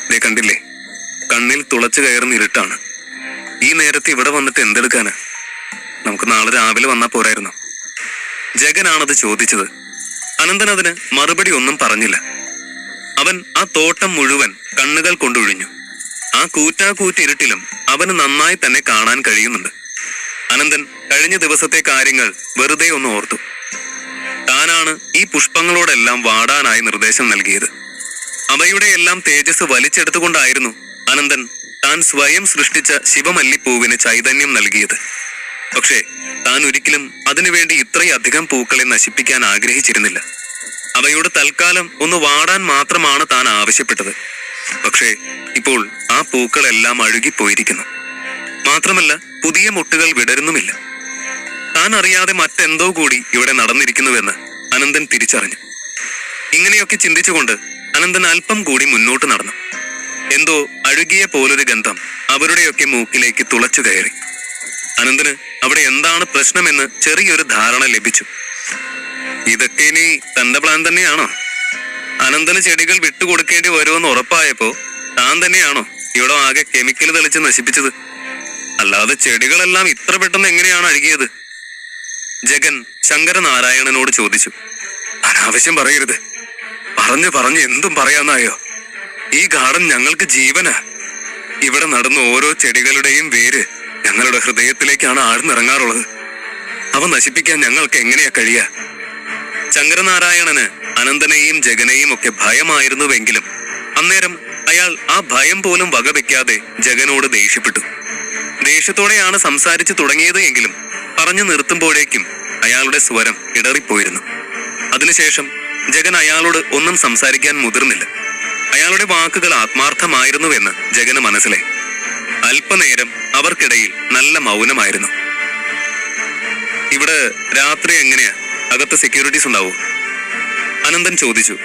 ദേ കണ്ടില്ലേ, കണ്ണിൽ തുളച്ചു കയറുന്ന ഇരുട്ടാണ്. ഈ നേരത്തെ ഇവിടെ വന്നിട്ട് എന്തെടുക്കാന്? നമുക്ക് നാളെ രാവിലെ വന്നാ പോരായിരുന്നു. ജഗനാണത് ചോദിച്ചത്. അനന്തൻ അതിന് മറുപടി ഒന്നും പറഞ്ഞില്ല. അവൻ ആ തോട്ടം മുഴുവൻ കണ്ണുകൾ കൊണ്ടൊഴിഞ്ഞു. ആ കൂറ്റാക്കൂറ്റിരുട്ടിലും അവന് നന്നായി തന്നെ കാണാൻ കഴിയുന്നുണ്ട്. അനന്തൻ കഴിഞ്ഞ ദിവസത്തെ കാര്യങ്ങൾ വെറുതെ ഒന്ന് ഓർത്തു. താനാണ് ഈ പുഷ്പങ്ങളോടെല്ലാം വാടാനായി നിർദ്ദേശം നൽകിയത്. അവയുടെ എല്ലാം തേജസ് വലിച്ചെടുത്തുകൊണ്ടായിരുന്നു അനന്തൻ താൻ സ്വയം സൃഷ്ടിച്ച ശിവമല്ലിപ്പൂവിന് ചൈതന്യം നൽകിയത്. പക്ഷേ താൻ ഒരിക്കലും അതിനുവേണ്ടി ഇത്രയധികം പൂക്കളെ നശിപ്പിക്കാൻ ആഗ്രഹിച്ചിരുന്നില്ല. അവയോട് തൽക്കാലം ഒന്ന് വാടാൻ മാത്രമാണ് താൻ ആവശ്യപ്പെട്ടത്. പക്ഷേ ഇപ്പോൾ ആ പൂക്കളെല്ലാം അഴുകിപ്പോയിരിക്കുന്നു. മാത്രമല്ല പുതിയ മുട്ടുകൾ വിടരുന്നുമില്ല. താൻ അറിയാതെ മറ്റെന്തോ കൂടി ഇവിടെ നടന്നിരിക്കുന്നുവെന്ന് അനന്തൻ തിരിച്ചറിഞ്ഞു. ഇങ്ങനെയൊക്കെ ചിന്തിച്ചുകൊണ്ട് അനന്തൻ അല്പം കൂടി മുന്നോട്ട് നടന്നു. എന്തോ അഴുകിയ പോലൊരു ഗന്ധം അവരുടെയൊക്കെ മൂക്കിലേക്ക് തുളച്ചു കയറി. അനന്തന് അവിടെ എന്താണ് പ്രശ്നമെന്ന് ചെറിയൊരു ധാരണ ലഭിച്ചു. ഇതൊക്കെ ഇനി തന്റെ പ്ലാൻ തന്നെയാണോ? അനന്തന് ചെടികൾ വിട്ടുകൊടുക്കേണ്ടി വരുമെന്ന് ഉറപ്പായപ്പോ താൻ തന്നെയാണോ ഇവിടെ ആകെ കെമിക്കൽ തെളിച്ച് നശിപ്പിച്ചത്? അല്ലാതെ ചെടികളെല്ലാം ഇത്ര പെട്ടെന്ന് എങ്ങനെയാണ് അഴുകിയത്? ജഗൻ ശങ്കരനാരായണനോട് ചോദിച്ചു. അനാവശ്യം പറയരുത്. പറഞ്ഞു എന്തും പറയാന്നായോ? ഈ ഗാർഡൻ ഞങ്ങൾക്ക് ജീവനാ. ഇവിടെ നടന്ന ഓരോ ചെടികളുടെയും വേര് ഞങ്ങളുടെ ഹൃദയത്തിലേക്കാണ് ആഴ്ന്നിറങ്ങാറുള്ളത്. അവ നശിപ്പിക്കാൻ ഞങ്ങൾക്ക് എങ്ങനെയാ കഴിയാ? ശങ്കരനാരായണന് അനന്തനെയും ജഗനെയും ഒക്കെ ഭയമായിരുന്നുവെങ്കിലും അന്നേരം അയാൾ ആ ഭയം പോലും വകവെക്കാതെ ജഗനോട് ദേഷ്യപ്പെട്ടു. ദേഷ്യത്തോടെയാണ് സംസാരിച്ചു തുടങ്ങിയത് എങ്കിലും പറഞ്ഞു നിർത്തുമ്പോഴേക്കും അയാളുടെ സ്വരം ഇടറിപ്പോയിരുന്നു. അതിനുശേഷം ജഗൻ അയാളോട് ഒന്നും സംസാരിക്കാൻ മുതിർന്നില്ല. അയാളുടെ വാക്കുകൾ ആത്മാർത്ഥമായിരുന്നുവെന്ന് ജഗന് മനസ്സിലായി. അല്പനേരം അവർക്കിടയിൽ നല്ല മൗനമായിരുന്നു. ഇവിടെ രാത്രി എങ്ങനെയാ? അകത്ത് സെക്യൂരിറ്റീസ് ഉണ്ടാവോ? അനന്തൻ ചോദിച്ചു.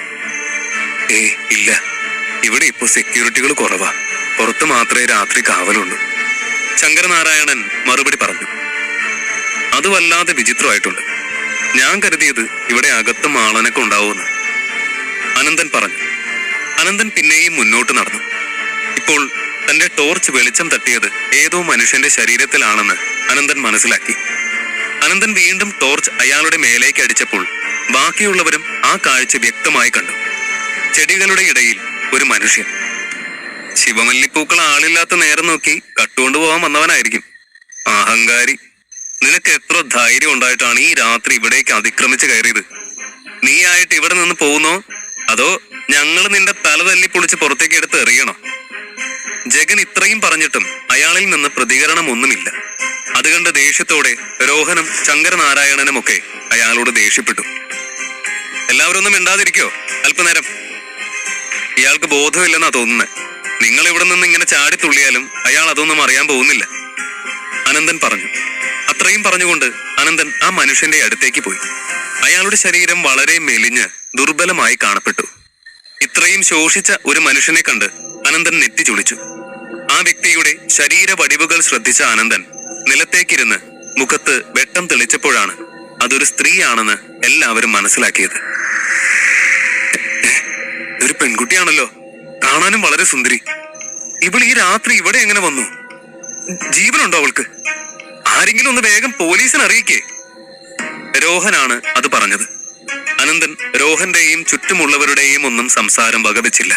ഇല്ല, ഇവിടെ ഇപ്പോ സെക്യൂരിറ്റികൾ കുറവാ. പുറത്ത് മാത്രമേ രാത്രി കാവലുള്ളൂ. ശങ്കരനാരായണൻ മറുപടി പറഞ്ഞു. അത് വല്ലാതെ വിചിത്രമായിട്ടുണ്ട്. ഞാൻ കരുതിയത് ഇവിടെ അകത്തും ആളനൊക്കെ ഉണ്ടാവുമെന്ന്. അനന്തൻ പറഞ്ഞു. അനന്തൻ പിന്നെയും മുന്നോട്ട് നടന്നു. ഇപ്പോൾ തന്റെ ടോർച്ച് വെളിച്ചം തട്ടിയത് ഏതോ മനുഷ്യന്റെ ശരീരത്തിലാണെന്ന് അനന്തൻ മനസ്സിലാക്കി. അനന്തൻ വീണ്ടും ടോർച്ച് അയാളുടെ മേലേക്ക് അടിച്ചപ്പോൾ ബാക്കിയുള്ളവരും ആ കാഴ്ച വ്യക്തമായി കണ്ടു. ചെടികളുടെ ഇടയിൽ ഒരു മനുഷ്യൻ. ശിവമല്ലിപ്പൂക്കൾ ആളില്ലാത്ത നേരം നോക്കി കട്ടുകൊണ്ടുപോകാൻ വന്നവനായിരിക്കും. അഹങ്കാരി. നിനക്ക് എത്ര ധൈര്യം ഉണ്ടായിട്ടാണ് ഈ രാത്രി ഇവിടേക്ക് അതിക്രമിച്ച് കയറിയത്? നീ ആയിട്ട് ഇവിടെ നിന്ന് പോകുന്നോ അതോ ഞങ്ങൾ നിന്റെ തല തല്ലി പൊളിച്ച് പുറത്തേക്ക് എടുത്ത് എറിയണോ? ജഗൻ ഇത്രയും പറഞ്ഞിട്ടും അയാളിൽ നിന്ന് പ്രതികരണം ഒന്നുമില്ല. അതുകണ്ട് ദേഷ്യത്തോടെ രോഹനും ശങ്കരനാരായണനും ഒക്കെ അയാളോട് ദേഷ്യപ്പെട്ടു. എല്ലാവരും ഒന്നും മിണ്ടാതിരിക്കോ അല്പനേരം? ഇയാൾക്ക് ബോധമില്ലെന്നാ തോന്നുന്നത്. നിങ്ങൾ ഇവിടെ നിന്ന് ഇങ്ങനെ ചാടിത്തുള്ളിയാലും അയാൾ അതൊന്നും അറിയാൻ പോകുന്നില്ല. അനന്തൻ പറഞ്ഞു. അത്രയും പറഞ്ഞുകൊണ്ട് അനന്തൻ ആ മനുഷ്യന്റെ അടുത്തേക്ക് പോയി. അയാളുടെ ശരീരം വളരെ മെലിഞ്ഞ് ദുർബലമായി കാണപ്പെട്ടു. ഇത്രയും ശോഷിച്ച ഒരു മനുഷ്യനെ കണ്ട് അനന്തൻ നെറ്റി ചുളിച്ചു. ആ വ്യക്തിയുടെ ശരീര വടിവുകൾ ശ്രദ്ധിച്ച അനന്തൻ നിലത്തേക്കിരുന്ന് മുഖത്ത് വെട്ടം തെളിച്ചപ്പോഴാണ് അതൊരു സ്ത്രീയാണെന്ന് എല്ലാവരും മനസ്സിലാക്കിയത്. ഒരു പെൺകുട്ടിയാണല്ലോ, കാണാനും വളരെ സുന്ദരി. ഇവൾ ഈ രാത്രി ഇവിടെ എങ്ങനെ വന്നു? ജീവനുണ്ടോ അവൾക്ക്? ആരെങ്കിലും ഒന്ന് വേഗം പോലീസിനെ അറിയിക്കേ. രോഹനാണ് അത് പറഞ്ഞത്. അനന്തൻ രോഹന്റെയും ചുറ്റുമുള്ളവരുടെയും ഒന്നും സംസാരം വകവെച്ചില്ല.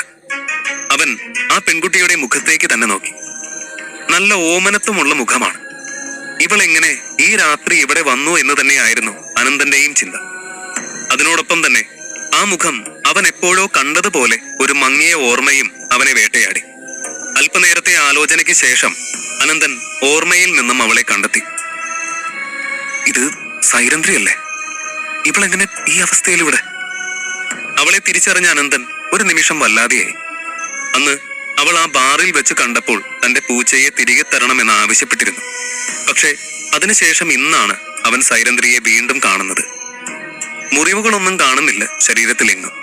അവൻ ആ പെൺകുട്ടിയുടെ മുഖത്തേക്ക് തന്നെ നോക്കി. നല്ല ഓമനത്വമുള്ള മുഖമാണ്. ഇവൾ എങ്ങനെ ഈ രാത്രി ഇവിടെ വന്നു എന്ന് തന്നെയായിരുന്നു അനന്തന്റെയും ചിന്ത. അതിനോടൊപ്പം തന്നെ ആ മുഖം അവൻ എപ്പോഴോ കണ്ടതുപോലെ ഒരു മങ്ങിയ ഓർമ്മയും അവനെ വേട്ടയാടി. അല്പനേരത്തെ ആലോചനയ്ക്ക് ശേഷം അനന്തൻ ഓർമ്മയിൽ നിന്നും അവളെ കണ്ടെത്തി. ഇത് സൈരന്ധ്രിയല്ലേ? ഇവളെങ്ങനെ ഈ അവസ്ഥയിൽ ഇവിടെ? അവളെ തിരിച്ചറിഞ്ഞ അനന്തൻ ഒരു നിമിഷം വല്ലാതെയായി. അന്ന് അവൾ ആ ബാറിൽ വെച്ച് കണ്ടപ്പോൾ തന്റെ പൂച്ചയെ തിരികെ തരണമെന്ന് ആവശ്യപ്പെട്ടിരുന്നു. പക്ഷെ അതിനുശേഷം ഇന്നാണ് അവൻ സൈരന്ധ്രിയെ വീണ്ടും കാണുന്നത്. മുറിവുകളൊന്നും കാണുന്നില്ല ശരീരത്തിലെങ്ങും.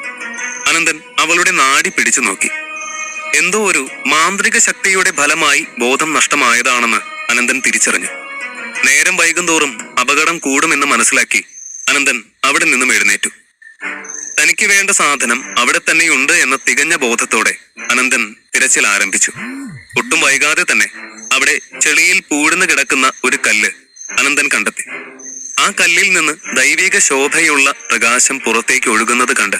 അനന്തൻ അവളുടെ നാടി പിടിച്ചു നോക്കി. എന്തോ ഒരു മാന്ത്രിക ശക്തിയുടെ ഫലമായി ബോധം നഷ്ടമായതാണെന്ന് അനന്തൻ തിരിച്ചറിഞ്ഞു. നേരം വൈകുന്തോറും അപകടം കൂടുമെന്ന് മനസ്സിലാക്കി അനന്തൻ അവിടെ നിന്നും എഴുന്നേറ്റു. തനിക്ക് വേണ്ട സാധനം അവിടെ തന്നെയുണ്ട് എന്ന തികഞ്ഞ ബോധത്തോടെ അനന്തൻ തിരച്ചിൽ ആരംഭിച്ചു. ഒട്ടും വൈകാതെ തന്നെ അവിടെ ചെളിയിൽ പൂഴ്ന്നു കിടക്കുന്ന ഒരു കല്ല് അനന്തൻ കണ്ടെത്തി. ആ കല്ലിൽ നിന്ന് ദൈവിക ശോഭയുള്ള പ്രകാശം പുറത്തേക്ക് ഒഴുകുന്നത് കണ്ട്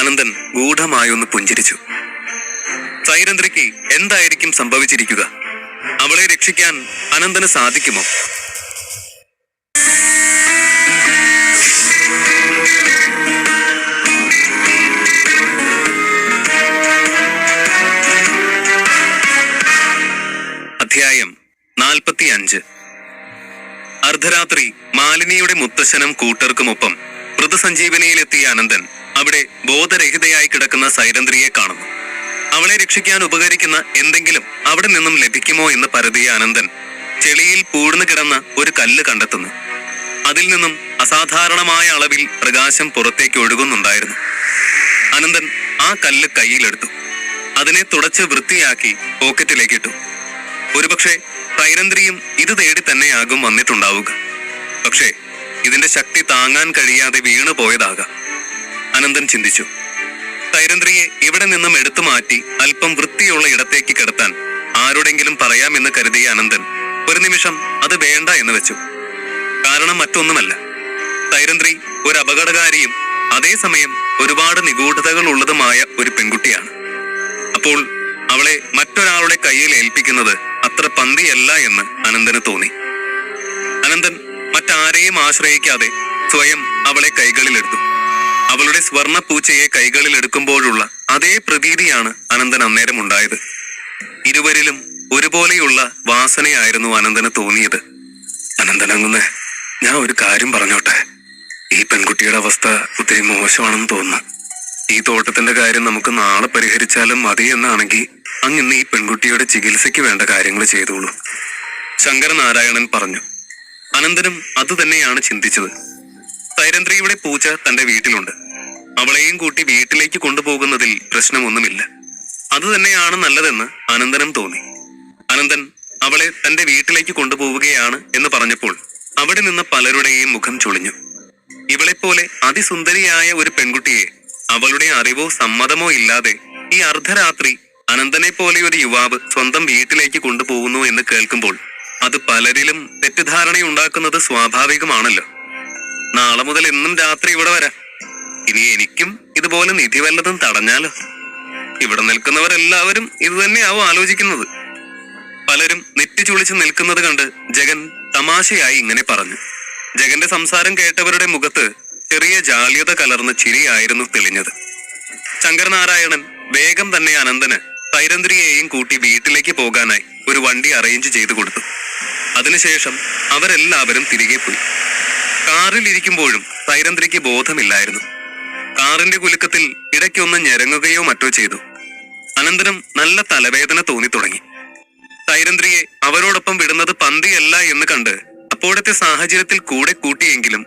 അനന്തൻ ഗൂഢമായൊന്ന് പുഞ്ചിരിച്ചു. സൈരന്ധ്രിക്ക് എന്തായിരിക്കും സംഭവിച്ചിരിക്കുക? അവളെ രക്ഷിക്കാൻ അനന്തന് സാധിക്കുമോ? അധ്യായം 45. അർദ്ധരാത്രി മാലിനിയുടെ മുത്തശ്ശനും കൂട്ടർക്കുമൊപ്പം മൃതസഞ്ജീവനിയിലെത്തിയ അനന്തൻ അവിടെ ബോധരഹിതയായി കിടക്കുന്ന സൈരന്ധ്രിയെ കാണുന്നു. അവളെ രക്ഷിക്കാൻ ഉപകരിക്കുന്ന എന്തെങ്കിലും അവിടെ നിന്നും ലഭിക്കുമോ എന്ന് പരതിയ അനന്തൻ ചെളിയിൽ പൂഴ്ന്നു കിടന്ന ഒരു കല്ല് കണ്ടെത്തുന്നു. അതിൽ നിന്നും അസാധാരണമായ അളവിൽ പ്രകാശം പുറത്തേക്ക് ഒഴുകുന്നുണ്ടായിരുന്നു. അനന്തൻ ആ കല്ല് കയ്യിലെടുത്തു. അതിനെ തുടച്ച് വൃത്തിയാക്കി പോക്കറ്റിലേക്കിട്ടു. ഒരുപക്ഷെ സൈരന്ധ്രിയും ഇത് തേടി തന്നെയാകും വന്നിട്ടുണ്ടാവുക. പക്ഷേ ഇതിന്റെ ശക്തി താങ്ങാൻ കഴിയാതെ വീണു പോയതാകാം. അനന്തൻ ചിന്തിച്ചു. സൈരന്ധ്രിയെ ഇവിടെ നിന്നും എടുത്തു മാറ്റി അല്പം വൃത്തിയുള്ള ഇടത്തേക്ക് കിടത്താൻ ആരോടെങ്കിലും പറയാമെന്ന് കരുതിയ അനന്തൻ ഒരു നിമിഷം അത് വേണ്ട എന്ന് വെച്ചു. കാരണം മറ്റൊന്നുമല്ല, സൈരന്ധ്രി ഒരു അപകടകാരിയും അതേസമയം ഒരുപാട് നിഗൂഢതകൾ ഉള്ളതുമായ ഒരു പെൺകുട്ടിയാണ്. അപ്പോൾ അവളെ മറ്റൊരാളുടെ കയ്യിൽ ഏൽപ്പിക്കുന്നത് അത്ര പന്തിയല്ല എന്ന് അനന്തന് തോന്നി. അനന്തൻ മറ്റാരെയും ആശ്രയിക്കാതെ സ്വയം അവളെ കൈകളിലെടുത്തു. അവളുടെ സ്വർണ്ണ പൂച്ചയെ കൈകളിൽ എടുക്കുമ്പോഴുള്ള അതേ പ്രതീതിയാണ് അനന്തൻ അന്നേരം ഉണ്ടായത്. ഇരുവരിലും ഒരുപോലെയുള്ള വാസനയായിരുന്നു അനന്തന് തോന്നിയത്. അനന്തനങ്ങുന്നേ, ഞാൻ ഒരു കാര്യം പറഞ്ഞോട്ടെ. ഈ പെൺകുട്ടിയുടെ അവസ്ഥ ഒത്തിരി മോശമാണെന്ന് തോന്നുന്നു. ഈ തോട്ടത്തിന്റെ കാര്യം നമുക്ക് നാളെ പരിഹരിച്ചാലും മതി എന്നാണെങ്കിൽ അങ്ങിന്ന് ഈ പെൺകുട്ടിയുടെ ചികിത്സയ്ക്ക് വേണ്ട കാര്യങ്ങൾ ചെയ്തോളൂ, ശങ്കരനാരായണൻ പറഞ്ഞു. അനന്തനും അതുതന്നെയാണ് ചിന്തിച്ചത്. സൈരന്ധ്രിയുടെ പൂച്ച തന്റെ വീട്ടിലുണ്ട്. അവളെയും കൂട്ടി വീട്ടിലേക്ക് കൊണ്ടുപോകുന്നതിൽ പ്രശ്നമൊന്നുമില്ല. അതുതന്നെയാണ് നല്ലതെന്ന് അനന്തനും തോന്നി. അനന്തൻ അവളെ തന്റെ വീട്ടിലേക്ക് കൊണ്ടുപോവുകയാണ് എന്ന് പറഞ്ഞപ്പോൾ അവിടെ നിന്ന് പലരുടെയും മുഖം ചുളിഞ്ഞു. ഇവളെപ്പോലെ അതിസുന്ദരിയായ ഒരു പെൺകുട്ടിയെ അവളുടെ അറിവോ സമ്മതമോ ഇല്ലാതെ ഈ അർദ്ധരാത്രി അനന്തനെ പോലെ ഒരു യുവാവ് സ്വന്തം വീട്ടിലേക്ക് കൊണ്ടുപോകുന്നു എന്ന് കേൾക്കുമ്പോൾ അത് പലരിലും തെറ്റിദ്ധാരണയുണ്ടാക്കുന്നത് സ്വാഭാവികമാണല്ലോ. നാളെ മുതൽ എന്നും രാത്രി ഇവിടെ വരാം. ഇനി എനിക്കും ഇതുപോലെ നിധി വല്ലതും തടഞ്ഞാലോ? ഇവിടെ നിൽക്കുന്നവരെല്ലാവരും ഇത് തന്നെയാവും ആലോചിക്കുന്നത്. പലരും നെറ്റി ചുളിച്ച് നിൽക്കുന്നത് കണ്ട് ജഗൻ തമാശയായി ഇങ്ങനെ പറഞ്ഞു. ജഗന്റെ സംസാരം കേട്ടവരുടെ മുഖത്ത് ചെറിയ ജാള്യത കലർന്ന ചിരിയായിരുന്നു തെളിഞ്ഞത്. ശങ്കരനാരായണൻ വേഗം തന്നെ അനന്തന് സൈരന്ധ്രിയെയും കൂട്ടി വീട്ടിലേക്ക് പോകാനായി ഒരു വണ്ടി അറേഞ്ച് ചെയ്തു കൊടുത്തു. അതിനുശേഷം അവരെല്ലാവരും തിരികെ പോയി. കാറിൽ ഇരിക്കുമ്പോഴും സൈരന്ധ്രിക്ക് ബോധമില്ലായിരുന്നു. കാറിന്റെ കുലുക്കത്തിൽ ഇടയ്ക്കൊന്ന് ഞെരങ്ങുകയോ മറ്റോ ചെയ്തു. അനന്തനും നല്ല തലവേദന തോന്നി തുടങ്ങി. സൈരന്ധ്രിയെ അവരോടൊപ്പം വിടുന്നത് പന്തിയല്ല എന്ന് കണ്ട് അപ്പോഴത്തെ സാഹചര്യത്തിൽ കൂടെ കൂട്ടിയെങ്കിലും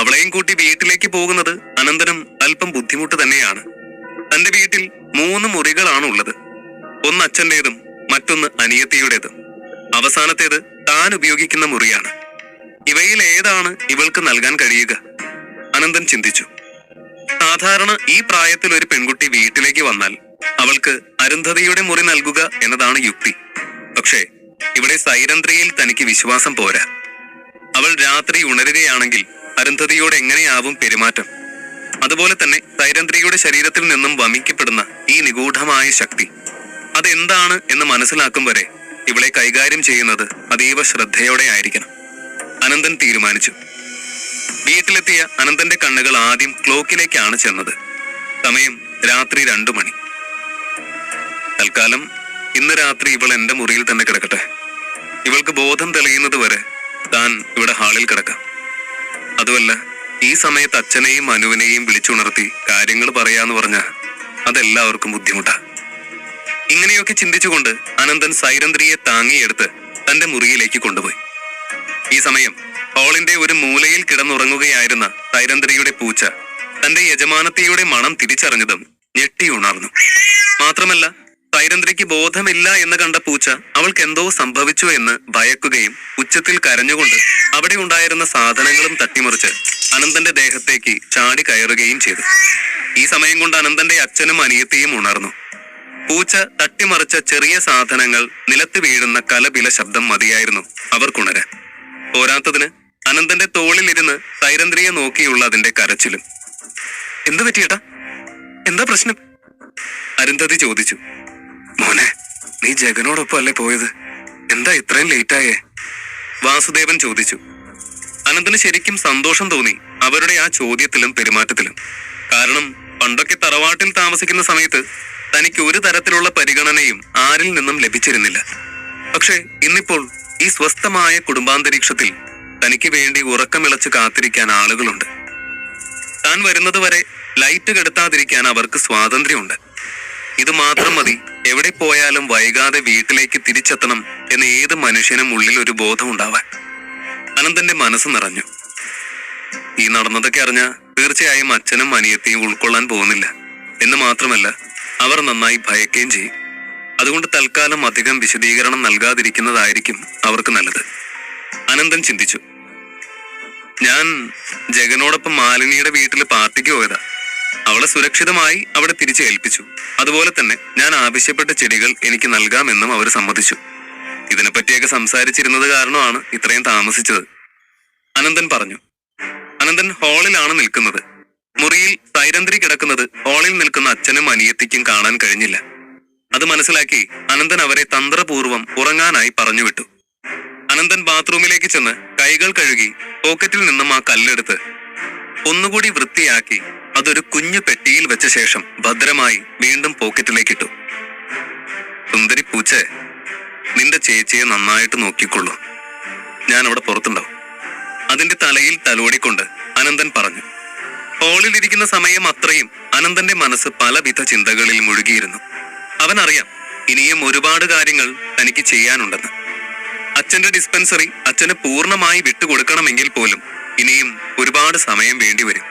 അവളെയും കൂട്ടി വീട്ടിലേക്ക് പോകുന്നത് അനന്തനും അല്പം ബുദ്ധിമുട്ട് തന്നെയാണ്. തന്റെ വീട്ടിൽ 3 മുറികളാണുള്ളത്. ഒന്ന് അച്ഛൻ്റെതും മറ്റൊന്ന് അനിയത്തിയുടേതും. അവസാനത്തേത് താൻ ഉപയോഗിക്കുന്ന മുറിയാണ്. ഇവയിൽ ഏതാണ് ഇവൾക്ക് നൽകാൻ കഴിയുക? അനന്തൻ ചിന്തിച്ചു. സാധാരണ ഈ പ്രായത്തിൽ ഒരു പെൺകുട്ടി വീട്ടിലേക്ക് വന്നാൽ അവൾക്ക് അരുന്ധതിയുടെ മുറി നൽകുക എന്നതാണ് യുക്തി. പക്ഷേ ഇവിടെ സൈരന്ധ്രിയിൽ തനിക്ക് വിശ്വാസം പോരാ. അവൾ രാത്രി ഉണരുകയാണെങ്കിൽ അരുന്ധതിയോട് എങ്ങനെയാവും പെരുമാറ്റം? അതുപോലെ തന്നെ സൈരന്ധ്രിയുടെ ശരീരത്തിൽ നിന്നും വമിക്കപ്പെടുന്ന ഈ നിഗൂഢമായ ശക്തി അതെന്താണ് എന്ന് മനസ്സിലാക്കും വരെ ഇവളെ കൈകാര്യം ചെയ്യുന്നത് അതീവ ശ്രദ്ധയോടെ ആയിരിക്കണം. അനന്തൻ തീരുമാനിച്ചു. വീട്ടിലെത്തിയ അനന്തന്റെ കണ്ണുകൾ ആദ്യം ക്ലോക്കിലേക്കാണ് ചെന്നത്. സമയം രാത്രി 2 മണി. തൽക്കാലം ഇന്ന് രാത്രി ഇവൾ എന്റെ മുറിയിൽ തന്നെ കിടക്കട്ടെ. ഇവൾക്ക് ബോധം തെളിയുന്നത് വരെ താൻ ഇവിടെ ഹാളിൽ കിടക്കാം. അതുമല്ല, ഈ സമയത്ത് അച്ഛനെയും അനുവിനെയും വിളിച്ചുണർത്തി കാര്യങ്ങൾ പറയാന്ന് പറഞ്ഞാൽ അതെല്ലാവർക്കും ബുദ്ധിമുട്ടാ. ഇങ്ങനെയൊക്കെ ചിന്തിച്ചുകൊണ്ട് അനന്തൻ സൈരന്ധ്രിയെ താങ്ങിയെടുത്ത് തന്റെ മുറിയിലേക്ക് കൊണ്ടുപോയി. ഈ സമയം ഹാളിന്റെ ഒരു മൂലയിൽ കിടന്നുറങ്ങുകയായിരുന്ന സൈരന്ധ്രിയുടെ പൂച്ച തന്റെ യജമാനത്തിയുടെ മണം തിരിച്ചറിഞ്ഞതും ഞെട്ടി ഉണർന്നു. മാത്രമല്ല, സൈരന്ധ്രിക്ക് ബോധമില്ല എന്ന് കണ്ട പൂച്ച അവൾക്ക് എന്തോ സംഭവിച്ചു എന്ന് ഭയക്കുകയും ഉച്ചത്തിൽ കരഞ്ഞുകൊണ്ട് അവിടെ ഉണ്ടായിരുന്ന സാധനങ്ങളും തട്ടിമറിച്ച് അനന്തന്റെ ദേഹത്തേക്ക് ചാടി കയറുകയും ചെയ്തു. ഈ സമയം കൊണ്ട് അനന്തന്റെ അച്ഛനും അനിയത്തിയും ഉണർന്നു. പൂച്ച തട്ടിമറിച്ച ചെറിയ സാധനങ്ങൾ നിലത്ത് വീഴുന്ന കലപില ശബ്ദം മതിയായിരുന്നു അവർക്കുണരാൻ. പോരാത്തതിന് അനന്തന്റെ തോളിലിരുന്ന് സൈരന്ധ്രിയെ നോക്കിയുള്ള അതിന്റെ കരച്ചിലും. എന്തു പറ്റിയേട്ടാ, എന്താ പ്രശ്നം? അരുന്ധതി ചോദിച്ചു. മോനെ, നീ ജഗനോടൊപ്പം അല്ലേ പോയത്? എന്താ ഇത്രയും ലേറ്റായേ? വാസുദേവൻ ചോദിച്ചു. അനന്തന് ശരിക്കും സന്തോഷം തോന്നി അവരുടെ ആ ചോദ്യത്തിലും പെരുമാറ്റത്തിലും. കാരണം പണ്ടൊക്കെ തറവാട്ടിൽ താമസിക്കുന്ന സമയത്ത് തനിക്ക് ഒരു തരത്തിലുള്ള പരിഗണനയും ആരിൽ നിന്നും ലഭിച്ചിരുന്നില്ല. പക്ഷെ ഇന്നിപ്പോൾ ഈ സ്വസ്ഥമായ കുടുംബാന്തരീക്ഷത്തിൽ തനിക്ക് വേണ്ടി ഉറക്കമിളച്ച് കാത്തിരിക്കാൻ ആളുകളുണ്ട്. താൻ വരുന്നത് വരെ ലൈറ്റ് കെടുത്താതിരിക്കാൻ അവർക്ക് സ്വാതന്ത്ര്യമുണ്ട്. ഇത് മാത്രം മതി എവിടെ പോയാലും വൈകാതെ വീട്ടിലേക്ക് തിരിച്ചെത്തണം എന്ന് ഏത് മനുഷ്യനും ഉള്ളിൽ ഒരു ബോധം ഉണ്ടാവാൻ. അനന്തന്റെ മനസ്സ് നിറഞ്ഞു. ഈ നടന്നതൊക്കെ അറിഞ്ഞ തീർച്ചയായും അച്ഛനും അനിയത്തിയും ഉൾക്കൊള്ളാൻ പോകുന്നില്ല എന്ന് മാത്രമല്ല, അവർ നന്നായി ഭയക്കുകയും ചെയ്യും. അതുകൊണ്ട് തൽക്കാലം അധികം വിശദീകരണം നൽകാതിരിക്കുന്നതായിരിക്കും അവർക്ക് നല്ലത്. അനന്തൻ ചിന്തിച്ചു. ഞാൻ ജഗനോടൊപ്പം മാലിനിയുടെ വീട്ടിൽ പാർട്ടിക്ക് പോയതാ. അവളെ സുരക്ഷിതമായി അവിടെ തിരിച്ചു ഏൽപ്പിച്ചു. അതുപോലെ തന്നെ ഞാൻ ആവശ്യപ്പെട്ട ചെടികൾ എനിക്ക് നൽകാമെന്നും അവർ സമ്മതിച്ചു. ഇതിനെപ്പറ്റിയൊക്കെ സംസാരിച്ചിരുന്നത് കാരണമാണ് ഇത്രയും താമസിച്ചത്, അനന്തൻ പറഞ്ഞു. അനന്തൻ ഹാളിലാണ് നിൽക്കുന്നത്. മുറിയിൽ സൈരന്ധ്രി കിടക്കുന്നത് ഹാളിൽ നിൽക്കുന്ന അച്ഛനും അനിയത്തിക്കും കാണാൻ കഴിഞ്ഞില്ല. അത് മനസ്സിലാക്കി അനന്തൻ അവരെ തന്ത്രപൂർവ്വം ഉറങ്ങാനായി പറഞ്ഞുവിട്ടു. അനന്തൻ ബാത്റൂമിലേക്ക് ചെന്ന് കൈകൾ കഴുകി പോക്കറ്റിൽ നിന്നും ആ കല്ലെടുത്ത് ഒന്നുകൂടി വൃത്തിയാക്കി അതൊരു കുഞ്ഞു പെട്ടിയിൽ വെച്ച ശേഷം ഭദ്രമായി വീണ്ടും പോക്കറ്റിലേക്കിട്ടു. സുന്ദരി പൂച്ചേ, നിന്റെ ചേച്ചിയെ നന്നായിട്ട് നോക്കിക്കൊള്ളൂ. ഞാൻ അവിടെ പുറത്തുണ്ടാവും. അതിന്റെ തലയിൽ തലോടിക്കൊണ്ട് അനന്തൻ പറഞ്ഞു. ഹാളിലിരിക്കുന്ന സമയം അത്രയും അനന്തന്റെ മനസ്സ് പലവിധ ചിന്തകളിൽ മുഴുകിയിരുന്നു. അവനറിയാം ഇനിയും ഒരുപാട് കാര്യങ്ങൾ തനിക്ക് ചെയ്യാനുണ്ടെന്ന്. അച്ഛന്റെ ഡിസ്പെൻസറി അച്ഛന് പൂർണ്ണമായി വിട്ടുകൊടുക്കണമെങ്കിൽ പോലും ഇനിയും ഒരുപാട് സമയം വേണ്ടിവരും.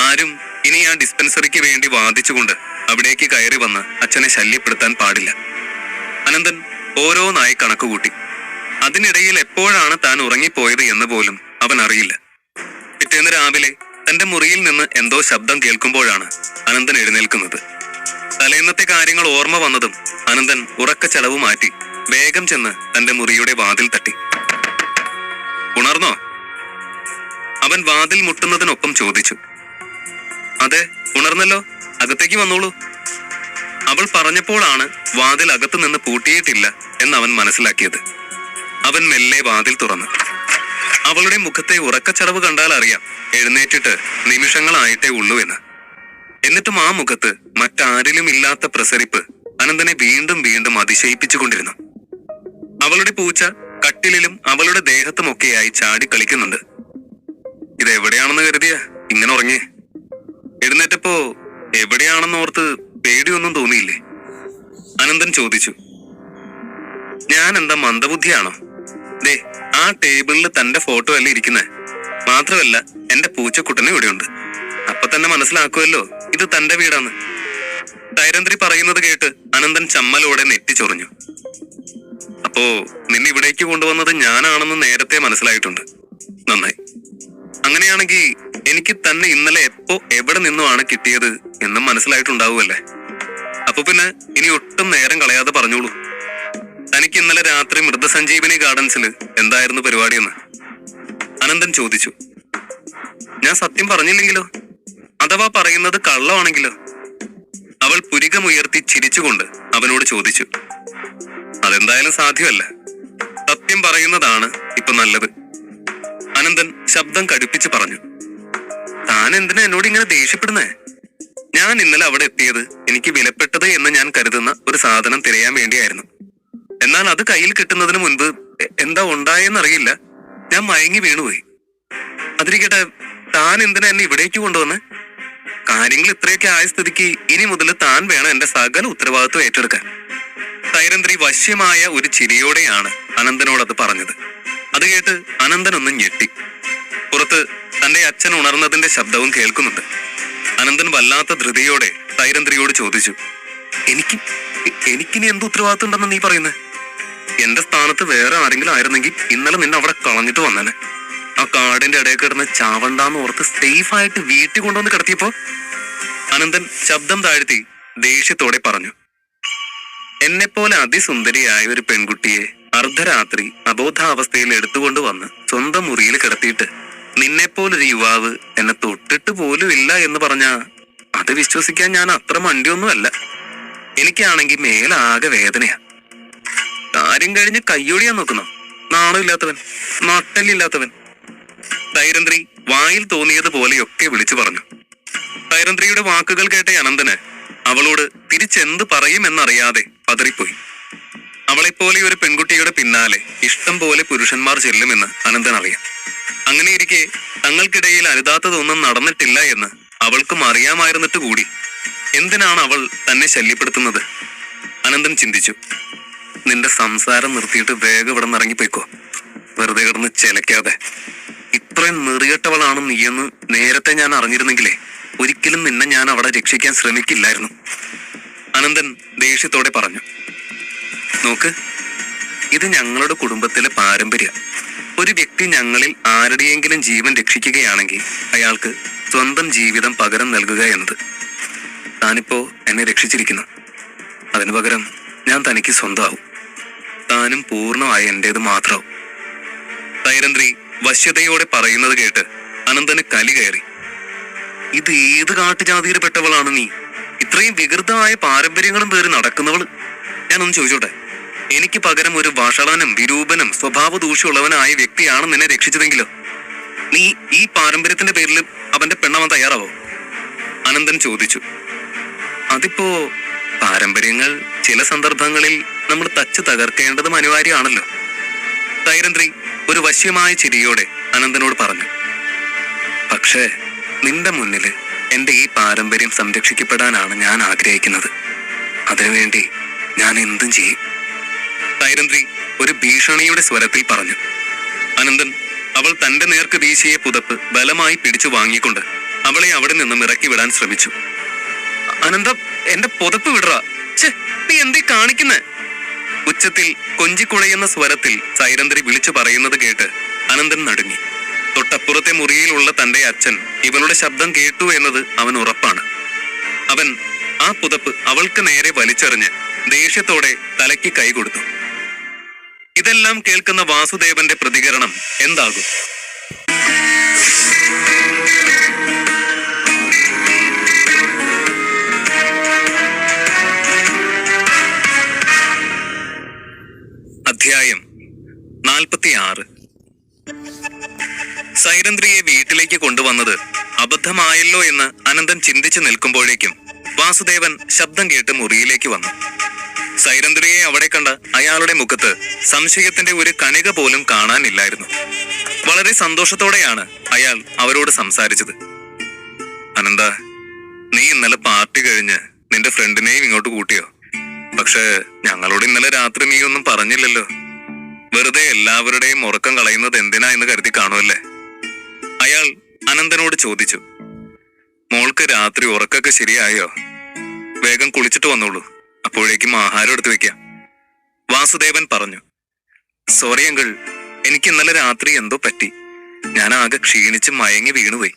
ആരും ഇനി ആ ഡിസ്പെൻസറിക്ക് വേണ്ടി വാദിച്ചുകൊണ്ട് അവിടേക്ക് കയറി വന്ന് അച്ഛനെ ശല്യപ്പെടുത്താൻ പാടില്ല. അനന്തൻ ഓരോന്നായി കണക്കുകൂട്ടി. അതിനിടയിൽ എപ്പോഴാണ് താൻ ഉറങ്ങിപ്പോയത് എന്ന് പോലും അവൻ അറിയില്ല. പിറ്റേന്ന് രാവിലെ തന്റെ മുറിയിൽ നിന്ന് എന്തോ ശബ്ദം കേൾക്കുമ്പോഴാണ് അനന്തൻ എഴുന്നേൽക്കുന്നത്. തലേന്നത്തെ കാര്യങ്ങൾ ഓർമ്മ വന്നതും അനന്തൻ ഉറക്കച്ചടവ് മാറ്റി വേഗം ചെന്ന് തന്റെ മുറിയുടെ വാതിൽ തട്ടി. ഉണർന്നോ? അവൻ വാതിൽ മുട്ടുന്നതിനൊപ്പം ചോദിച്ചു. അതെ, ഉണർന്നല്ലോ, അകത്തേക്ക് വന്നോളൂ. അവൾ പറഞ്ഞപ്പോഴാണ് വാതിൽ അകത്തു നിന്ന് പൂട്ടിയിട്ടില്ല എന്നവൻ മനസ്സിലാക്കിയത്. അവൻ മെല്ലെ വാതിൽ തുറന്നു. അവളുടെ മുഖത്തെ ഉറക്കച്ചടവ് കണ്ടാൽ അറിയാം എഴുന്നേറ്റിട്ട് നിമിഷങ്ങളായിട്ടേ ഉള്ളൂ എന്ന്. എന്നിട്ടും ആ മുഖത്ത് മറ്റാരിലും ഇല്ലാത്ത പ്രസരിപ്പ് അനന്തനെ വീണ്ടും വീണ്ടും അതിശയിപ്പിച്ചുകൊണ്ടിരുന്നു. അവളുടെ പൂച്ച കട്ടിലിലും അവളുടെ ദേഹത്തുമൊക്കെയായി ചാടി കളിക്കുന്നുണ്ട്. ഇതെവിടെയാണെന്ന് കരുതിയ ഇങ്ങനെ ഉറങ്ങി? എഴുന്നേറ്റപ്പോ എവിടെയാണെന്നോർത്ത് പേടിയൊന്നും തോന്നിയില്ലേ? അനന്തൻ ചോദിച്ചു. ഞാൻ എന്താ മന്ദബുദ്ധിയാണോ? ദേ, ആ ടേബിളിൽ തന്റെ ഫോട്ടോ അല്ലേ ഇരിക്കുന്നത്. മാത്രമല്ല എന്റെ പൂച്ചക്കുട്ടനും ഇവിടെയുണ്ട്. അപ്പൊ തന്നെ മനസ്സിലാക്കുമല്ലോ ഇത് തന്റെ വീടാണ്. സൈരന്ധ്രി പറയുന്നത് കേട്ട് അനന്തൻ ചമ്മലോടെ നെറ്റിച്ചൊറിഞ്ഞു. അപ്പോ നിന്നെ ഇവിടേക്ക് കൊണ്ടുവന്നത് ഞാനാണെന്ന് നേരത്തെ മനസ്സിലായിട്ടുണ്ട്. നന്നായി. അങ്ങനെയാണെങ്കിൽ എനിക്ക് തന്നെ ഇന്നലെ എപ്പോ എവിടെ നിന്നുമാണ് കിട്ടിയത് എന്നും മനസ്സിലായിട്ടുണ്ടാവുമല്ലേ? അപ്പൊ പിന്നെ ഇനി ഒട്ടും നേരം കളയാതെ പറഞ്ഞോളൂ. തനിക്ക് ഇന്നലെ രാത്രി മൃതസഞ്ജീവനി ഗാർഡൻസിൽ എന്തായിരുന്നു പരിപാടിയെന്ന് അനന്തൻ ചോദിച്ചു. ഞാൻ സത്യം പറഞ്ഞില്ലെങ്കിലോ? അഥവാ പറയുന്നത് കള്ളമാണെങ്കിലോ? അവൾ പുരികമുയർത്തി ചിരിച്ചുകൊണ്ട് അവനോട് ചോദിച്ചു. അതെന്തായാലും സാധ്യമല്ല. സത്യം പറയുന്നതാണ് ഇപ്പൊ നല്ലത്. അനന്തൻ ശബ്ദം കടുപ്പിച്ച് പറഞ്ഞു. താൻ എന്തിനാ എന്നോട് ഇങ്ങനെ ദേഷ്യപ്പെടുന്നേ? ഞാൻ ഇന്നലെ അവിടെ എത്തിയത് എനിക്ക് വിലപ്പെട്ടത് എന്ന് ഞാൻ കരുതുന്ന ഒരു സാധനം തിരയാൻ വേണ്ടിയായിരുന്നു. എന്നാൽ അത് കയ്യിൽ കിട്ടുന്നതിന് മുൻപ് എന്താ ഉണ്ടായെന്നറിയില്ല, ഞാൻ മയങ്ങി വീണുപോയി. അതിരിക്കട്ടെ, താൻ എന്തിനാ എന്നെ ഇവിടേക്ക് കൊണ്ടുവന്ന്? കാര്യങ്ങൾ ഇത്രയൊക്കെ ആയ സ്ഥിതിക്ക് ഇനി മുതൽ താൻ വേണം എന്റെ സകല ഉത്തരവാദിത്വം ഏറ്റെടുക്കാൻ. സൈരന്ധ്രി വശ്യമായ ഒരു ചിരിയോടെയാണ് അനന്തനോട് അത് പറഞ്ഞത്. അത് കേട്ട് അനന്തൻ ഒന്ന് ഞെട്ടി. പുറത്ത് തന്റെ അച്ഛൻ ഉണർന്നതിന്റെ ശബ്ദവും കേൾക്കുന്നുണ്ട്. അനന്തൻ വല്ലാത്ത ധൃതിയോടെ സൈരന്ധ്രിയോട് ചോദിച്ചു, എനിക്കിനി എന്ത് ഉത്തരവാദിത്വം ഉണ്ടെന്ന് നീ പറയുന്നത്? എന്റെ സ്ഥാനത്ത് വേറെ ആരെങ്കിലും ആയിരുന്നെങ്കിൽ ഇന്നലെ നിന്നെ അവിടെ കളഞ്ഞിട്ട് വന്നേനെ. ആ കാടിന്റെ ഇടയിൽ കിടന്ന് ചാവണ്ടാന്ന് ഓർത്ത് സേഫായിട്ട് വീട്ടിൽ കൊണ്ടുവന്ന് കിടത്തിയപ്പോ. അനന്തൻ ശബ്ദം താഴ്ത്തി ദേഷ്യത്തോടെ പറഞ്ഞു, എന്നെപ്പോലെ അതിസുന്ദരിയായ ഒരു പെൺകുട്ടിയെ അർദ്ധരാത്രി അബോധാവസ്ഥയിൽ എടുത്തുകൊണ്ട് വന്ന് സ്വന്തം മുറിയിൽ കിടത്തിയിട്ട് നിന്നെപ്പോലൊരു യുവാവ് എന്നെ തൊട്ടിട്ട് പോലും ഇല്ല എന്ന് പറഞ്ഞാ അത് വിശ്വസിക്കാൻ ഞാൻ അത്ര മണ്ടിയൊന്നുമല്ല. എനിക്കാണെങ്കിൽ മേലാകെ വേദനയാ. കാര്യം കഴിഞ്ഞ് കയ്യൊടിയാൻ നോക്കുന്നോ? നാണമില്ലാത്തവൻ, നട്ടലില്ലാത്തവൻ. സൈരന്ധ്രി വായിൽ തോന്നിയതുപോലെയൊക്കെ വിളിച്ചു പറഞ്ഞു. സൈരന്ധ്രിയുടെ വാക്കുകൾ കേട്ട അനന്തന് അവളോട് തിരിച്ചെന്ത് പറയുമെന്നറിയാതെ പതറിപ്പോയി. അവളെപ്പോലെ ഒരു പെൺകുട്ടിയുടെ പിന്നാലെ ഇഷ്ടം പോലെ പുരുഷന്മാർ ചെല്ലുമെന്ന് അനന്തൻ അറിയാം. അങ്ങനെയിരിക്കെ തങ്ങൾക്കിടയിൽ അരുതാത്തതൊന്നും നടന്നിട്ടില്ല എന്ന് അവൾക്കും അറിയാമായിരുന്നിട്ട് കൂടി എന്തിനാണ് അവൾ തന്നെ ശല്യപ്പെടുത്തുന്നത്? അനന്തൻ ചിന്തിച്ചു. നിന്റെ സംസാരം നിർത്തിയിട്ട് വേഗം ഇവിടെ നിന്ന് ഇറങ്ങിപ്പോയിക്കോ. വെറുതെ കിടന്ന് ചെലക്കാതെ. ഇത്രയും നെറികെട്ടവളാണ് നീയെന്ന് നേരത്തെ ഞാൻ അറിഞ്ഞിരുന്നെങ്കിലേ ഒരിക്കലും നിന്നെ ഞാൻ അവിടെ രക്ഷിക്കാൻ ശ്രമിക്കില്ലായിരുന്നു. അനന്തൻ ദേഷ്യത്തോടെ പറഞ്ഞു. നോക്ക്, ഇത് ഞങ്ങളുടെ കുടുംബത്തിലെ പാരമ്പര്യം. ഒരു വ്യക്തി ഞങ്ങളിൽ ആരുടെയെങ്കിലും ജീവൻ രക്ഷിക്കുകയാണെങ്കിൽ അയാൾക്ക് സ്വന്തം ജീവിതം പകരം നൽകുക എന്നത്. താനിപ്പോ എന്നെ രക്ഷിച്ചിരിക്കുന്നു. അതിനു പകരം ഞാൻ തനിക്ക് സ്വന്തമാവും. താനും പൂർണ്ണമായി എന്റേത് മാത്രമാവും. സൈരന്ധ്രി വശ്യതയോടെ പറയുന്നത് കേട്ട് അനന്തന് കലി കയറി. ഇത് ഏത് കാട്ടുജാതിയിൽപ്പെട്ടവളാണ് നീ? ഇത്രയും വികൃതമായ പാരമ്പര്യങ്ങളും പേര് നടക്കുന്നവള്. ഞാനൊന്ന് ചോദിച്ചോട്ടെ, എനിക്ക് പകരം ഒരു വഷളനും വിരൂപനും സ്വഭാവ ദൂഷ്യമുള്ളവനായ വ്യക്തിയാണ് നിന്നെ രക്ഷിച്ചതെങ്കിലോ നീ ഈ പാരമ്പര്യത്തിന്റെ പേരിൽ അവന്റെ പെണ്ണാവാൻ തയ്യാറാവോ? അനന്തൻ ചോദിച്ചു. അതിപ്പോ പാരമ്പര്യങ്ങൾ ചില സന്ദർഭങ്ങളിൽ നമ്മൾ തച്ചു തകർക്കേണ്ടതും അനിവാര്യമാണല്ലോ. സൈരന്ധ്രി ഒരു വശ്യമായ ചിരിയോടെ അനന്തനോട് പറഞ്ഞു. പക്ഷേ നിന്റെ മുന്നില് എന്റെ ഈ പാരമ്പര്യം സംരക്ഷിക്കപ്പെടാനാണ് ഞാൻ ആഗ്രഹിക്കുന്നത്. അതിനുവേണ്ടി ഞാൻ എന്തും ചെയ്യും. സൈരന്ധ്രി ഒരു ഭീഷണിയുടെ സ്വരത്തിൽ പറഞ്ഞു. അനന്തൻ അവൾ തന്റെ നേർക്ക് വീശിയ പുതപ്പ് ബലമായി പിടിച്ചു വാങ്ങിക്കൊണ്ട് അവളെ അവിടെ നിന്നും ഇറക്കി വിടാൻ ശ്രമിച്ചു. അനന്തം, എന്റെ പുതപ്പ് വിടറാ. നീ എന്തേ കാണിക്കുന്നേ? ഉച്ചത്തിൽ കൊഞ്ചിക്കുഴയുന്ന സ്വരത്തിൽ സൈരന്ധ്രി വിളിച്ചു പറയുന്നത് കേട്ട് അനന്തൻ നടുങ്ങി. തൊട്ടപ്പുറത്തെ മുറിയിലുള്ള തന്റെ അച്ഛൻ ഇവളുടെ ശബ്ദം കേട്ടു എന്നത് അവൻ ഉറപ്പാണ്. അവൻ ആ പുതപ്പ് അവൾക്ക് നേരെ വലിച്ചെറിഞ്ഞ് ദേഷ്യത്തോടെ തലയ്ക്ക് കൈ കൊടുത്തു. ഇതെല്ലാം കേൾക്കുന്ന വാസുദേവന്റെ പ്രതികരണം എന്താകും? അധ്യായം 46. സൈരന്ധ്രിയെ വീട്ടിലേക്ക് കൊണ്ടുവന്നത് അബദ്ധമായല്ലോ എന്ന് അനന്തൻ ചിന്തിച്ചു നിൽക്കുമ്പോഴേക്കും വാസുദേവൻ ശബ്ദം കേട്ട് മുറിയിലേക്ക് വന്നു. സൈരന്ധ്രിയെ അവിടെ കണ്ട അയാളുടെ മുഖത്ത് സംശയത്തിന്റെ ഒരു കണിക പോലും കാണാനില്ലായിരുന്നു. വളരെ സന്തോഷത്തോടെയാണ് അയാൾ അവരോട് സംസാരിച്ചത്. അനന്ത, നീ ഇന്നലെ പാർട്ടി കഴിഞ്ഞ് നിന്റെ ഫ്രണ്ടിനെയും ഇങ്ങോട്ട് കൂട്ടിയോ? പക്ഷെ ഞങ്ങളോട് ഇന്നലെ രാത്രി നീ ഒന്നും പറഞ്ഞില്ലല്ലോ. വെറുതെ എല്ലാവരുടെയും ഉറക്കം കളയുന്നത് എന്തിനാ എന്ന് കരുതി കാണുമല്ലേ? അയാൾ അനന്തനോട് ചോദിച്ചു. മോൾക്ക് രാത്രി ഉറക്കൊക്കെ ശരിയായോ? വേഗം കുളിച്ചിട്ട് വന്നോളൂ, അപ്പോഴേക്കും ആഹാരം എടുത്തു വെക്കാം. വാസുദേവൻ പറഞ്ഞു. സോറി അങ്കിൾ, എനിക്ക് ഇന്നലെ രാത്രി എന്തോ പറ്റി. ഞാൻ ആകെ ക്ഷീണിച്ച് മയങ്ങി വീണുപോയി.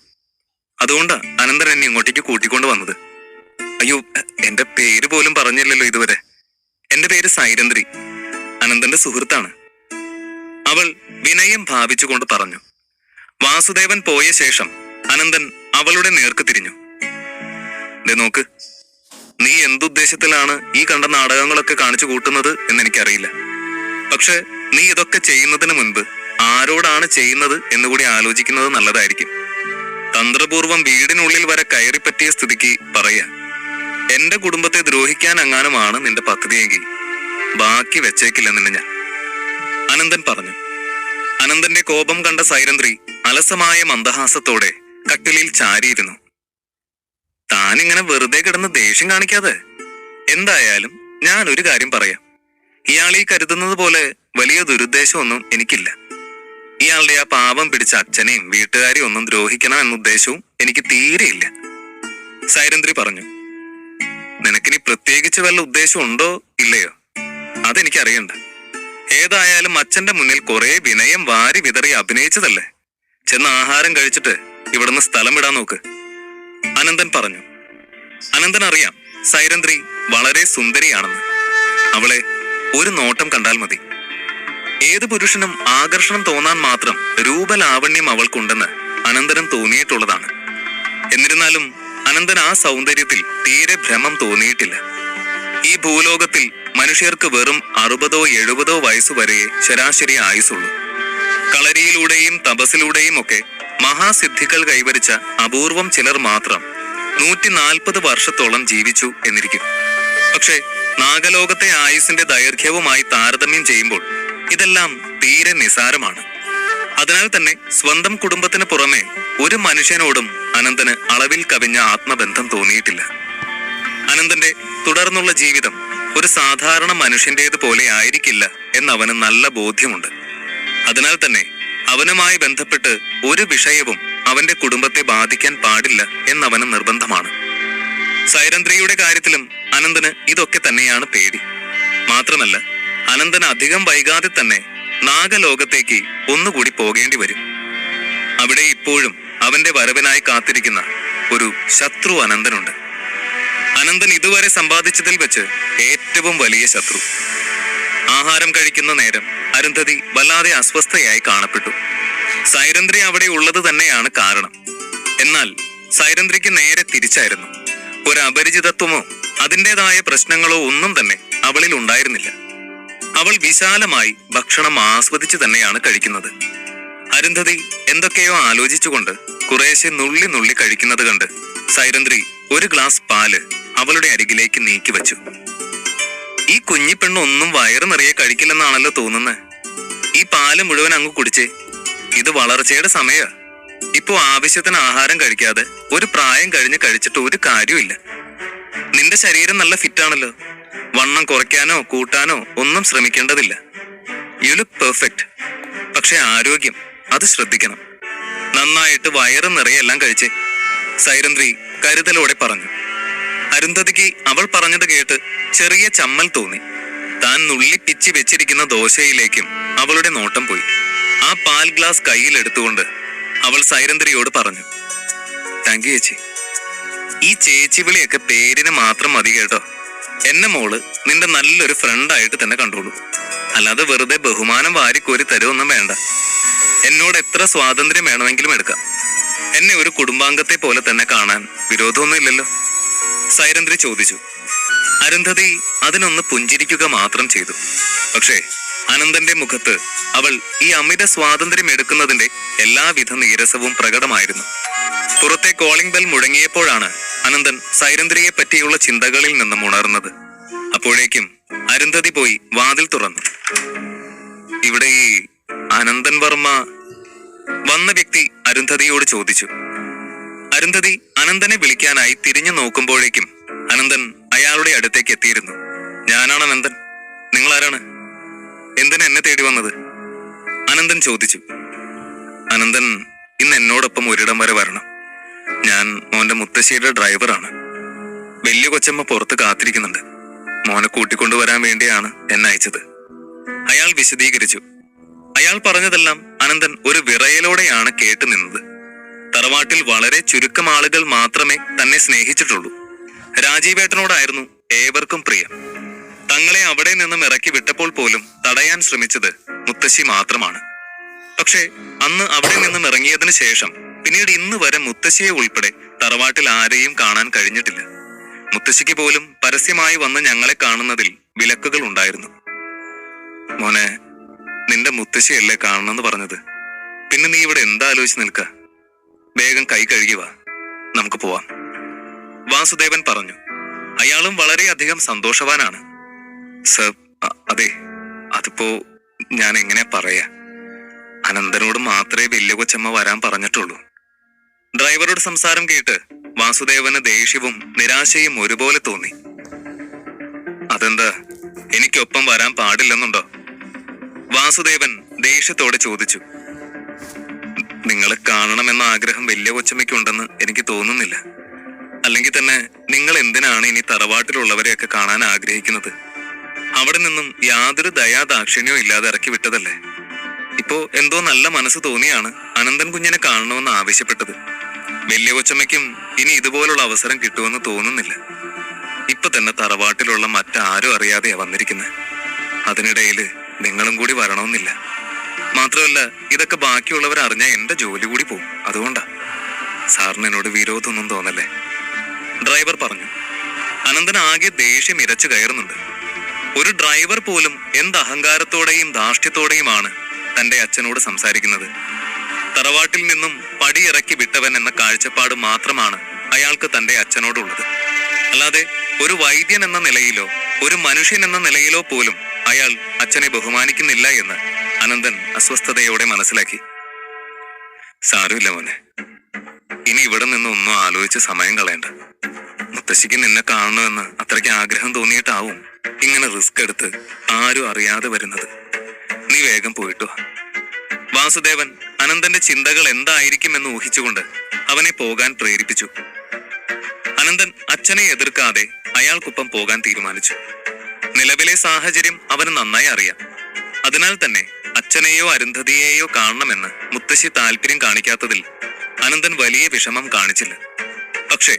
അതുകൊണ്ടാ അനന്തൻ എന്നെ ഇങ്ങോട്ടേക്ക് കൂട്ടിക്കൊണ്ട് വന്നത്. അയ്യോ, എന്റെ പേര് പോലും പറഞ്ഞില്ലല്ലോ ഇതുവരെ. എന്റെ പേര് സൈരന്ധ്രി, അനന്തന്റെ സുഹൃത്താണ്. അവൾ വിനയം ഭാവിച്ചുകൊണ്ട് പറഞ്ഞു. വാസുദേവൻ പോയ ശേഷം അനന്തൻ അവളുടെ നേർക്ക് തിരിഞ്ഞു. ദേ നോക്ക്, നീ എന്തുദ്ദേശത്തിലാണ് ഈ കണ്ട നാടകങ്ങളൊക്കെ കാണിച്ചു കൂട്ടുന്നത് എന്നെനിക്കറിയില്ല. പക്ഷെ നീ ഇതൊക്കെ ചെയ്യുന്നതിന് മുൻപ് ആരോടാണ് ചെയ്യുന്നത് എന്നുകൂടി ആലോചിക്കുന്നത് നല്ലതായിരിക്കും. തന്ത്രപൂർവം വീടിനുള്ളിൽ വരെ കയറിപ്പറ്റിയ സ്ഥിതിക്ക് പറയാ, എന്റെ കുടുംബത്തെ ദ്രോഹിക്കാൻ അങ്ങാനുമാണ് നിന്റെ പദ്ധതിയെങ്കിൽ ബാക്കി വെച്ചേക്കില്ല നിന്നെ ഞാൻ. അനന്തൻ പറഞ്ഞു. അനന്തന്റെ കോപം കണ്ട സൈരന്ധ്രി അലസമായ മന്ദഹാസത്തോടെ കട്ടിലിൽ ചാരിയിരുന്നു. താനിങ്ങനെ വെറുതെ കിടന്ന് ദേഷ്യം കാണിക്കാതെ. എന്തായാലും ഞാൻ ഒരു കാര്യം പറയാം. ഇയാളീ കരുതുന്നത് പോലെ വലിയ ദുരുദ്ദേശമൊന്നും എനിക്കില്ല. ഇയാളുടെ ആ പാപം പിടിച്ച അച്ഛനെയും വീട്ടുകാരെയും ഒന്നും ദ്രോഹിക്കണം എന്ന ഉദ്ദേശവും എനിക്ക് തീരെയില്ല. സൈരന്ധ്രി പറഞ്ഞു. നിനക്കിനി പ്രത്യേകിച്ച് വല്ല ഉദ്ദേശം ഉണ്ടോ ഇല്ലയോ അതെനിക്കറിയണ്ട. ഏതായാലും അച്ഛന്റെ മുന്നിൽ കുറെ വിനയം വാരി വിതറി അഭിനയിച്ചതല്ലേ. ചെന്ന് ആഹാരം കഴിച്ചിട്ട് ഇവിടുന്ന് സ്ഥലം വിടാൻ നോക്ക്, അനന്തൻ പറഞ്ഞു. അനന്തൻ അറിയാം സൈരന്ധ്രി വളരെ സുന്ദരിയാണെന്ന്. അവളെ ഒരു നോട്ടം കണ്ടാൽ മതി. ഏത് പുരുഷനും ആകർഷണം തോന്നാൻ മാത്രം രൂപലാവണ്യം അവൾക്കുണ്ടെന്ന് അനന്തനും തോന്നിയിട്ടുള്ളതാണ്. എന്നിരുന്നാലും അനന്തൻ ആ സൗന്ദര്യത്തിൽ തീരെ ഭ്രമം തോന്നിയിട്ടില്ല. ഈ ഭൂലോകത്തിൽ മനുഷ്യർക്ക് വെറും 60-70 വയസ്സുവരെ ശരാശരി ആയുസുള്ളൂ. കളരിയിലൂടെയും തപസ്സിലൂടെയും ഒക്കെ മഹാസിദ്ധികൾ കൈവരിച്ച അപൂർവം ചിലർ മാത്രം 140 വർഷത്തോളം ജീവിച്ചു എന്നിരിക്കും. പക്ഷേ നാഗലോകത്തെ ആയുസിന്റെ ദൈർഘ്യവുമായി താരതമ്യം ചെയ്യുമ്പോൾ ഇതെല്ലാം തീരെ നിസാരമാണ്. അതിനാൽ തന്നെ സ്വന്തം കുടുംബത്തിന് പുറമെ ഒരു മനുഷ്യനോടും അനന്തന് അളവിൽ കവിഞ്ഞ ആത്മബന്ധം തോന്നിയിട്ടില്ല. അനന്തന്റെ തുടർന്നുള്ള ജീവിതം ഒരു സാധാരണ മനുഷ്യന്റേത് പോലെ ആയിരിക്കില്ല എന്നവന് നല്ല ബോധ്യമുണ്ട്. അതിനാൽ തന്നെ അവനുമായി ബന്ധപ്പെട്ട് ഒരു വിഷയവും അവന്റെ കുടുംബത്തെ ബാധിക്കാൻ പാടില്ല എന്നവന് നിർബന്ധമാണ്. സൈരന്ധ്രിയുടെ കാര്യത്തിലും അനന്തന് ഇതൊക്കെ തന്നെയാണ് പേടി. മാത്രമല്ല അനന്തന് അധികം വൈകാതെ തന്നെ നാഗലോകത്തേക്ക് ഒന്നുകൂടി പോകേണ്ടി വരും. അവിടെ ഇപ്പോഴും അവന്റെ വരവിനായി കാത്തിരിക്കുന്ന ഒരു ശത്രു അനന്തനുണ്ട്. അനന്തൻ ഇതുവരെ സമ്പാദിച്ചതിൽ വെച്ച് ഏറ്റവും വലിയ ശത്രു. ആഹാരം കഴിക്കുന്ന നേരം അരുന്ധതി വല്ലാതെ അസ്വസ്ഥയായി കാണപ്പെട്ടു. സൈരന്ധ്രി അവിടെ ഉള്ളത് തന്നെയാണ് കാരണം. എന്നാൽ സൈരന്ധ്രിക്ക് നേരെ തിരിച്ചായിരുന്നു. ഒരു അപരിചിതത്വമോ അതിൻ്റെതായ പ്രശ്നങ്ങളോ ഒന്നും തന്നെ അവളിൽ ഉണ്ടായിരുന്നില്ല. അവൾ വിശാലമായി ഭക്ഷണം ആസ്വദിച്ചു തന്നെയാണ് കഴിക്കുന്നത്. അരുന്ധതി എന്തൊക്കെയോ ആലോചിച്ചുകൊണ്ട് കുറേശ്ശെ നുള്ളി നുള്ളി കഴിക്കുന്നത് കണ്ട് സൈരന്ധ്രി ഒരു ഗ്ലാസ് പാല് അവളുടെ അരികിലേക്ക് നീക്കി വെച്ചു. ഈ കുഞ്ഞിപ്പെണ്ണ് ഒന്നും വയറ് നിറയെ കഴിക്കില്ലെന്നാണല്ലോ തോന്നുന്നത്. ഈ പാല് മുഴുവൻ അങ്ങ് കുടിച്ചേ. ഇത് വളർച്ചയുടെ സമയ. ഇപ്പോ ആവശ്യത്തിന് ആഹാരം കഴിക്കാതെ ഒരു പ്രായം കഴിഞ്ഞ് കഴിച്ചിട്ട് ഒരു കാര്യമില്ല. നിന്റെ ശരീരം നല്ല ഫിറ്റാണല്ലോ. വണ്ണം കുറയ്ക്കാനോ കൂട്ടാനോ ഒന്നും ശ്രമിക്കേണ്ടതില്ല. You look perfect. പക്ഷെ ആരോഗ്യം അത് ശ്രദ്ധിക്കണം. നന്നായിട്ട് വയറ് നിറയെല്ലാം കഴിച്ചേ, സൈരന്ധ്രി കരുതലോടെ പറഞ്ഞു. അരുന്ധതിക്ക് അവൾ പറഞ്ഞത് കേട്ട് ചെറിയ ചമ്മൽ തോന്നി. താൻ നുള്ളിപ്പിച്ച് വെച്ചിരിക്കുന്ന ദോശയിലേക്കും അവളുടെ നോട്ടം പോയി. ആ പാൽ ഗ്ലാസ് കയ്യിലെടുത്തുകൊണ്ട് അവൾ സൈരന്ധ്രിയോട് പറഞ്ഞു, താങ്ക് യു ചേച്ചി. ഈ ചേച്ചി വിളിയൊക്കെ പേരിന് മാത്രം മതി കേട്ടോ. എന്നെ മോള് നിന്റെ നല്ലൊരു ഫ്രണ്ടായിട്ട് തന്നെ കണ്ടോളൂ. അല്ലാതെ വെറുതെ ബഹുമാനം വാരിക്കോരി തരുമൊന്നും വേണ്ട. എന്നോട് എത്ര സ്വാതന്ത്ര്യം വേണമെങ്കിലും എടുക്കാം. എന്നെ ഒരു കുടുംബാംഗത്തെ പോലെ തന്നെ കാണാൻ വിരോധമൊന്നും ഇല്ലല്ലോ, സൈരന്ധ്രി ചോദിച്ചു. അരുന്ധതി അതിനൊന്ന് പുഞ്ചിരിക്കുക മാത്രം ചെയ്തു. പക്ഷേ അനന്തന്റെ മുഖത്ത് അവൾ ഈ അമിത സ്വാതന്ത്ര്യം എടുക്കുന്നതിന്റെ എല്ലാവിധ നീരസവും പ്രകടമായിരുന്നു. പുറത്തെ കോളിംഗ് ബെൽ മുഴങ്ങിയപ്പോഴാണ് അനന്തൻ സൈരന്ധ്രിയെ പറ്റിയുള്ള ചിന്തകളിൽ നിന്നും ഉണർന്നത്. അപ്പോഴേക്കും അരുന്ധതി പോയി വാതിൽ തുറന്നു. ഇവിടെ ഈ അനന്തൻ വർമ്മ വന്ന വ്യക്തി അരുന്ധതിയോട് ചോദിച്ചു. അരുന്ധതി അനന്തനെ വിളിക്കാനായി തിരിഞ്ഞു നോക്കുമ്പോഴേക്കും അനന്തൻ അയാളുടെ അടുത്തേക്ക് എത്തിയിരുന്നു. ഞാനാണ് അനന്തൻ. നിങ്ങൾ ആരാണ്? എന്തിനാ എന്നെ തേടി വന്നത്? അനന്തൻ ചോദിച്ചു. അനന്തൻ ഇന്ന് എന്നോടൊപ്പം ഒരിടം വരെ വരണം. ഞാൻ മോന്റെ മുത്തശ്ശിയുടെ ഡ്രൈവറാണ്. വലിയ കൊച്ചമ്മ പുറത്ത് കാത്തിരിക്കുന്നുണ്ട്. മോനെ കൂട്ടിക്കൊണ്ടുവരാൻ വേണ്ടിയാണ് എന്നെ അയച്ചത്, അയാൾ വിശദീകരിച്ചു. അയാൾ പറഞ്ഞതെല്ലാം അനന്തൻ ഒരു വിറയലോടെയാണ് കേട്ടു നിന്നത്. തറവാട്ടിൽ വളരെ ചുരുക്കം ആളുകൾ മാത്രമേ തന്നെ സ്നേഹിച്ചിട്ടുള്ളൂ. രാജീവേട്ടനോടായിരുന്നു ഏവർക്കും പ്രിയം. തങ്ങളെ അവിടെ നിന്നും ഇറക്കി വിട്ടപ്പോൾ പോലും തടയാൻ ശ്രമിച്ചത് മുത്തശ്ശി മാത്രമാണ്. പക്ഷേ അന്ന് അവിടെ നിന്നും ഇറങ്ങിയതിനു ശേഷം പിന്നീട് ഇന്ന് വരെ മുത്തശ്ശിയെ ഉൾപ്പെടെ തറവാട്ടിൽ ആരെയും കാണാൻ കഴിഞ്ഞിട്ടില്ല. മുത്തശ്ശിക്ക് പോലും പരസ്യമായി വന്ന് ഞങ്ങളെ കാണുന്നതിൽ വിലക്കുകൾ ഉണ്ടായിരുന്നു. മോനെ, നിന്റെ മുത്തശ്ശിയല്ലേ കാണണമെന്ന് പറഞ്ഞത്? പിന്നെ നീ ഇവിടെ എന്താലോചിച്ച് നിൽക്ക? വേഗം കൈ കഴുകി വാ, നമുക്ക് പോവാം, വാസുദേവൻ പറഞ്ഞു. അയാളും വളരെയധികം സന്തോഷവാനാണ്. സർ, അതെ, അതിപ്പോ ഞാൻ എങ്ങനെ പറയാ? അനന്തനോട് മാത്രമേ വലിയ കൊച്ചമ്മ വരാൻ പറഞ്ഞിട്ടുള്ളൂ. ഡ്രൈവറുടെ സംസാരം കേട്ട് വാസുദേവന് ദേഷ്യവും നിരാശയും ഒരുപോലെ തോന്നി. അതെന്താ, എനിക്കൊപ്പം വരാൻ പാടില്ലെന്നുണ്ടോ? വാസുദേവൻ ദേഷ്യത്തോടെ ചോദിച്ചു. നിങ്ങളെ കാണണമെന്ന ആഗ്രഹം വലിയ കൊച്ചമ്മയ്ക്കുണ്ടെന്ന് എനിക്ക് തോന്നുന്നില്ല. അല്ലെങ്കിൽ തന്നെ നിങ്ങൾ എന്തിനാണ് ഇനി തറവാട്ടിലുള്ളവരെയൊക്കെ കാണാൻ ആഗ്രഹിക്കുന്നത്? അവിടെ നിന്നും യാതൊരു ദയാദാക്ഷിണ്യവും ഇല്ലാതെ ഇറക്കി വിട്ടതല്ലേ. ഇപ്പോ എന്തോ നല്ല മനസ്സ് തോന്നിയാണ് അനന്തൻ കുഞ്ഞിനെ കാണണമെന്ന് ആവശ്യപ്പെട്ടത്. വലിയ കൊച്ചമ്മയ്ക്കും ഇനി ഇതുപോലുള്ള അവസരം കിട്ടുമെന്ന് തോന്നുന്നില്ല. ഇപ്പൊ തന്നെ തറവാട്ടിലുള്ള മറ്റാരും അറിയാതെയാ വന്നിരിക്കുന്നത്. അതിനിടയിൽ നിങ്ങളും കൂടി വരണമെന്നില്ല. മാത്രമല്ല, ഇതൊക്കെ ബാക്കിയുള്ളവർ അറിഞ്ഞാൽ എന്റെ ജോലി കൂടി പോവും. അതുകൊണ്ടാ. സാറിന് എന്നോട് വിരോധമൊന്നും തോന്നല്ലേ, ഡ്രൈവർ പറഞ്ഞു. അനന്തൻ ആകെ ദേഷ്യം ഇരച്ചു കയറുന്നുണ്ട്. ഒരു ഡ്രൈവർ പോലും എന്ത് അഹങ്കാരത്തോടെയും ധാർഷ്ട്യത്തോടെയുമാണ് തന്റെ അച്ഛനോട് സംസാരിക്കുന്നത്. തറവാട്ടിൽ നിന്നും പടിയിറക്കി വിട്ടവൻ എന്ന കാഴ്ചപ്പാട് മാത്രമാണ് അയാൾക്ക് തന്റെ അച്ഛനോടുള്ളത്. അല്ലാതെ ഒരു വൈദ്യൻ എന്ന നിലയിലോ ഒരു മനുഷ്യൻ എന്ന നിലയിലോ പോലും അയാൾ അച്ഛനെ ബഹുമാനിക്കുന്നില്ല എന്ന് അനന്തൻ അസ്വസ്ഥതയോടെ മനസ്സിലാക്കി. സാരമില്ല മോനെ, ഇനി ഇവിടെ നിന്ന് ഒന്നും ആലോചിച്ച് സമയം കളയണ്ട. മുത്തശ്ശിക്ക് നിന്നെ കാണണമെന്ന് അത്രയ്ക്ക് ആഗ്രഹം തോന്നിയിട്ടാവും ഇങ്ങനെ റിസ്ക് എടുത്ത് ആരും അറിയാതെ വരുന്നത്. നീ വേഗം പോയിട്ടു. വാസുദേവൻ അനന്തന്റെ ചിന്തകൾ എന്തായിരിക്കുമെന്ന് ഊഹിച്ചുകൊണ്ട് അവനെ പോകാൻ പ്രേരിപ്പിച്ചു. അനന്തൻ അച്ഛനെ എതിർക്കാതെ അയാൾക്കൊപ്പം പോകാൻ തീരുമാനിച്ചു. നിലവിലെ സാഹചര്യം അവന് നന്നായി അറിയാം. അതിനാൽ തന്നെ അച്ഛനെയോ അരുന്ധതിയെയോ കാണണമെന്ന് മുത്തശ്ശി താല്പര്യം കാണിക്കാത്തതിൽ അനന്തൻ വലിയ വിഷമം കാണിച്ചില്ല. പക്ഷേ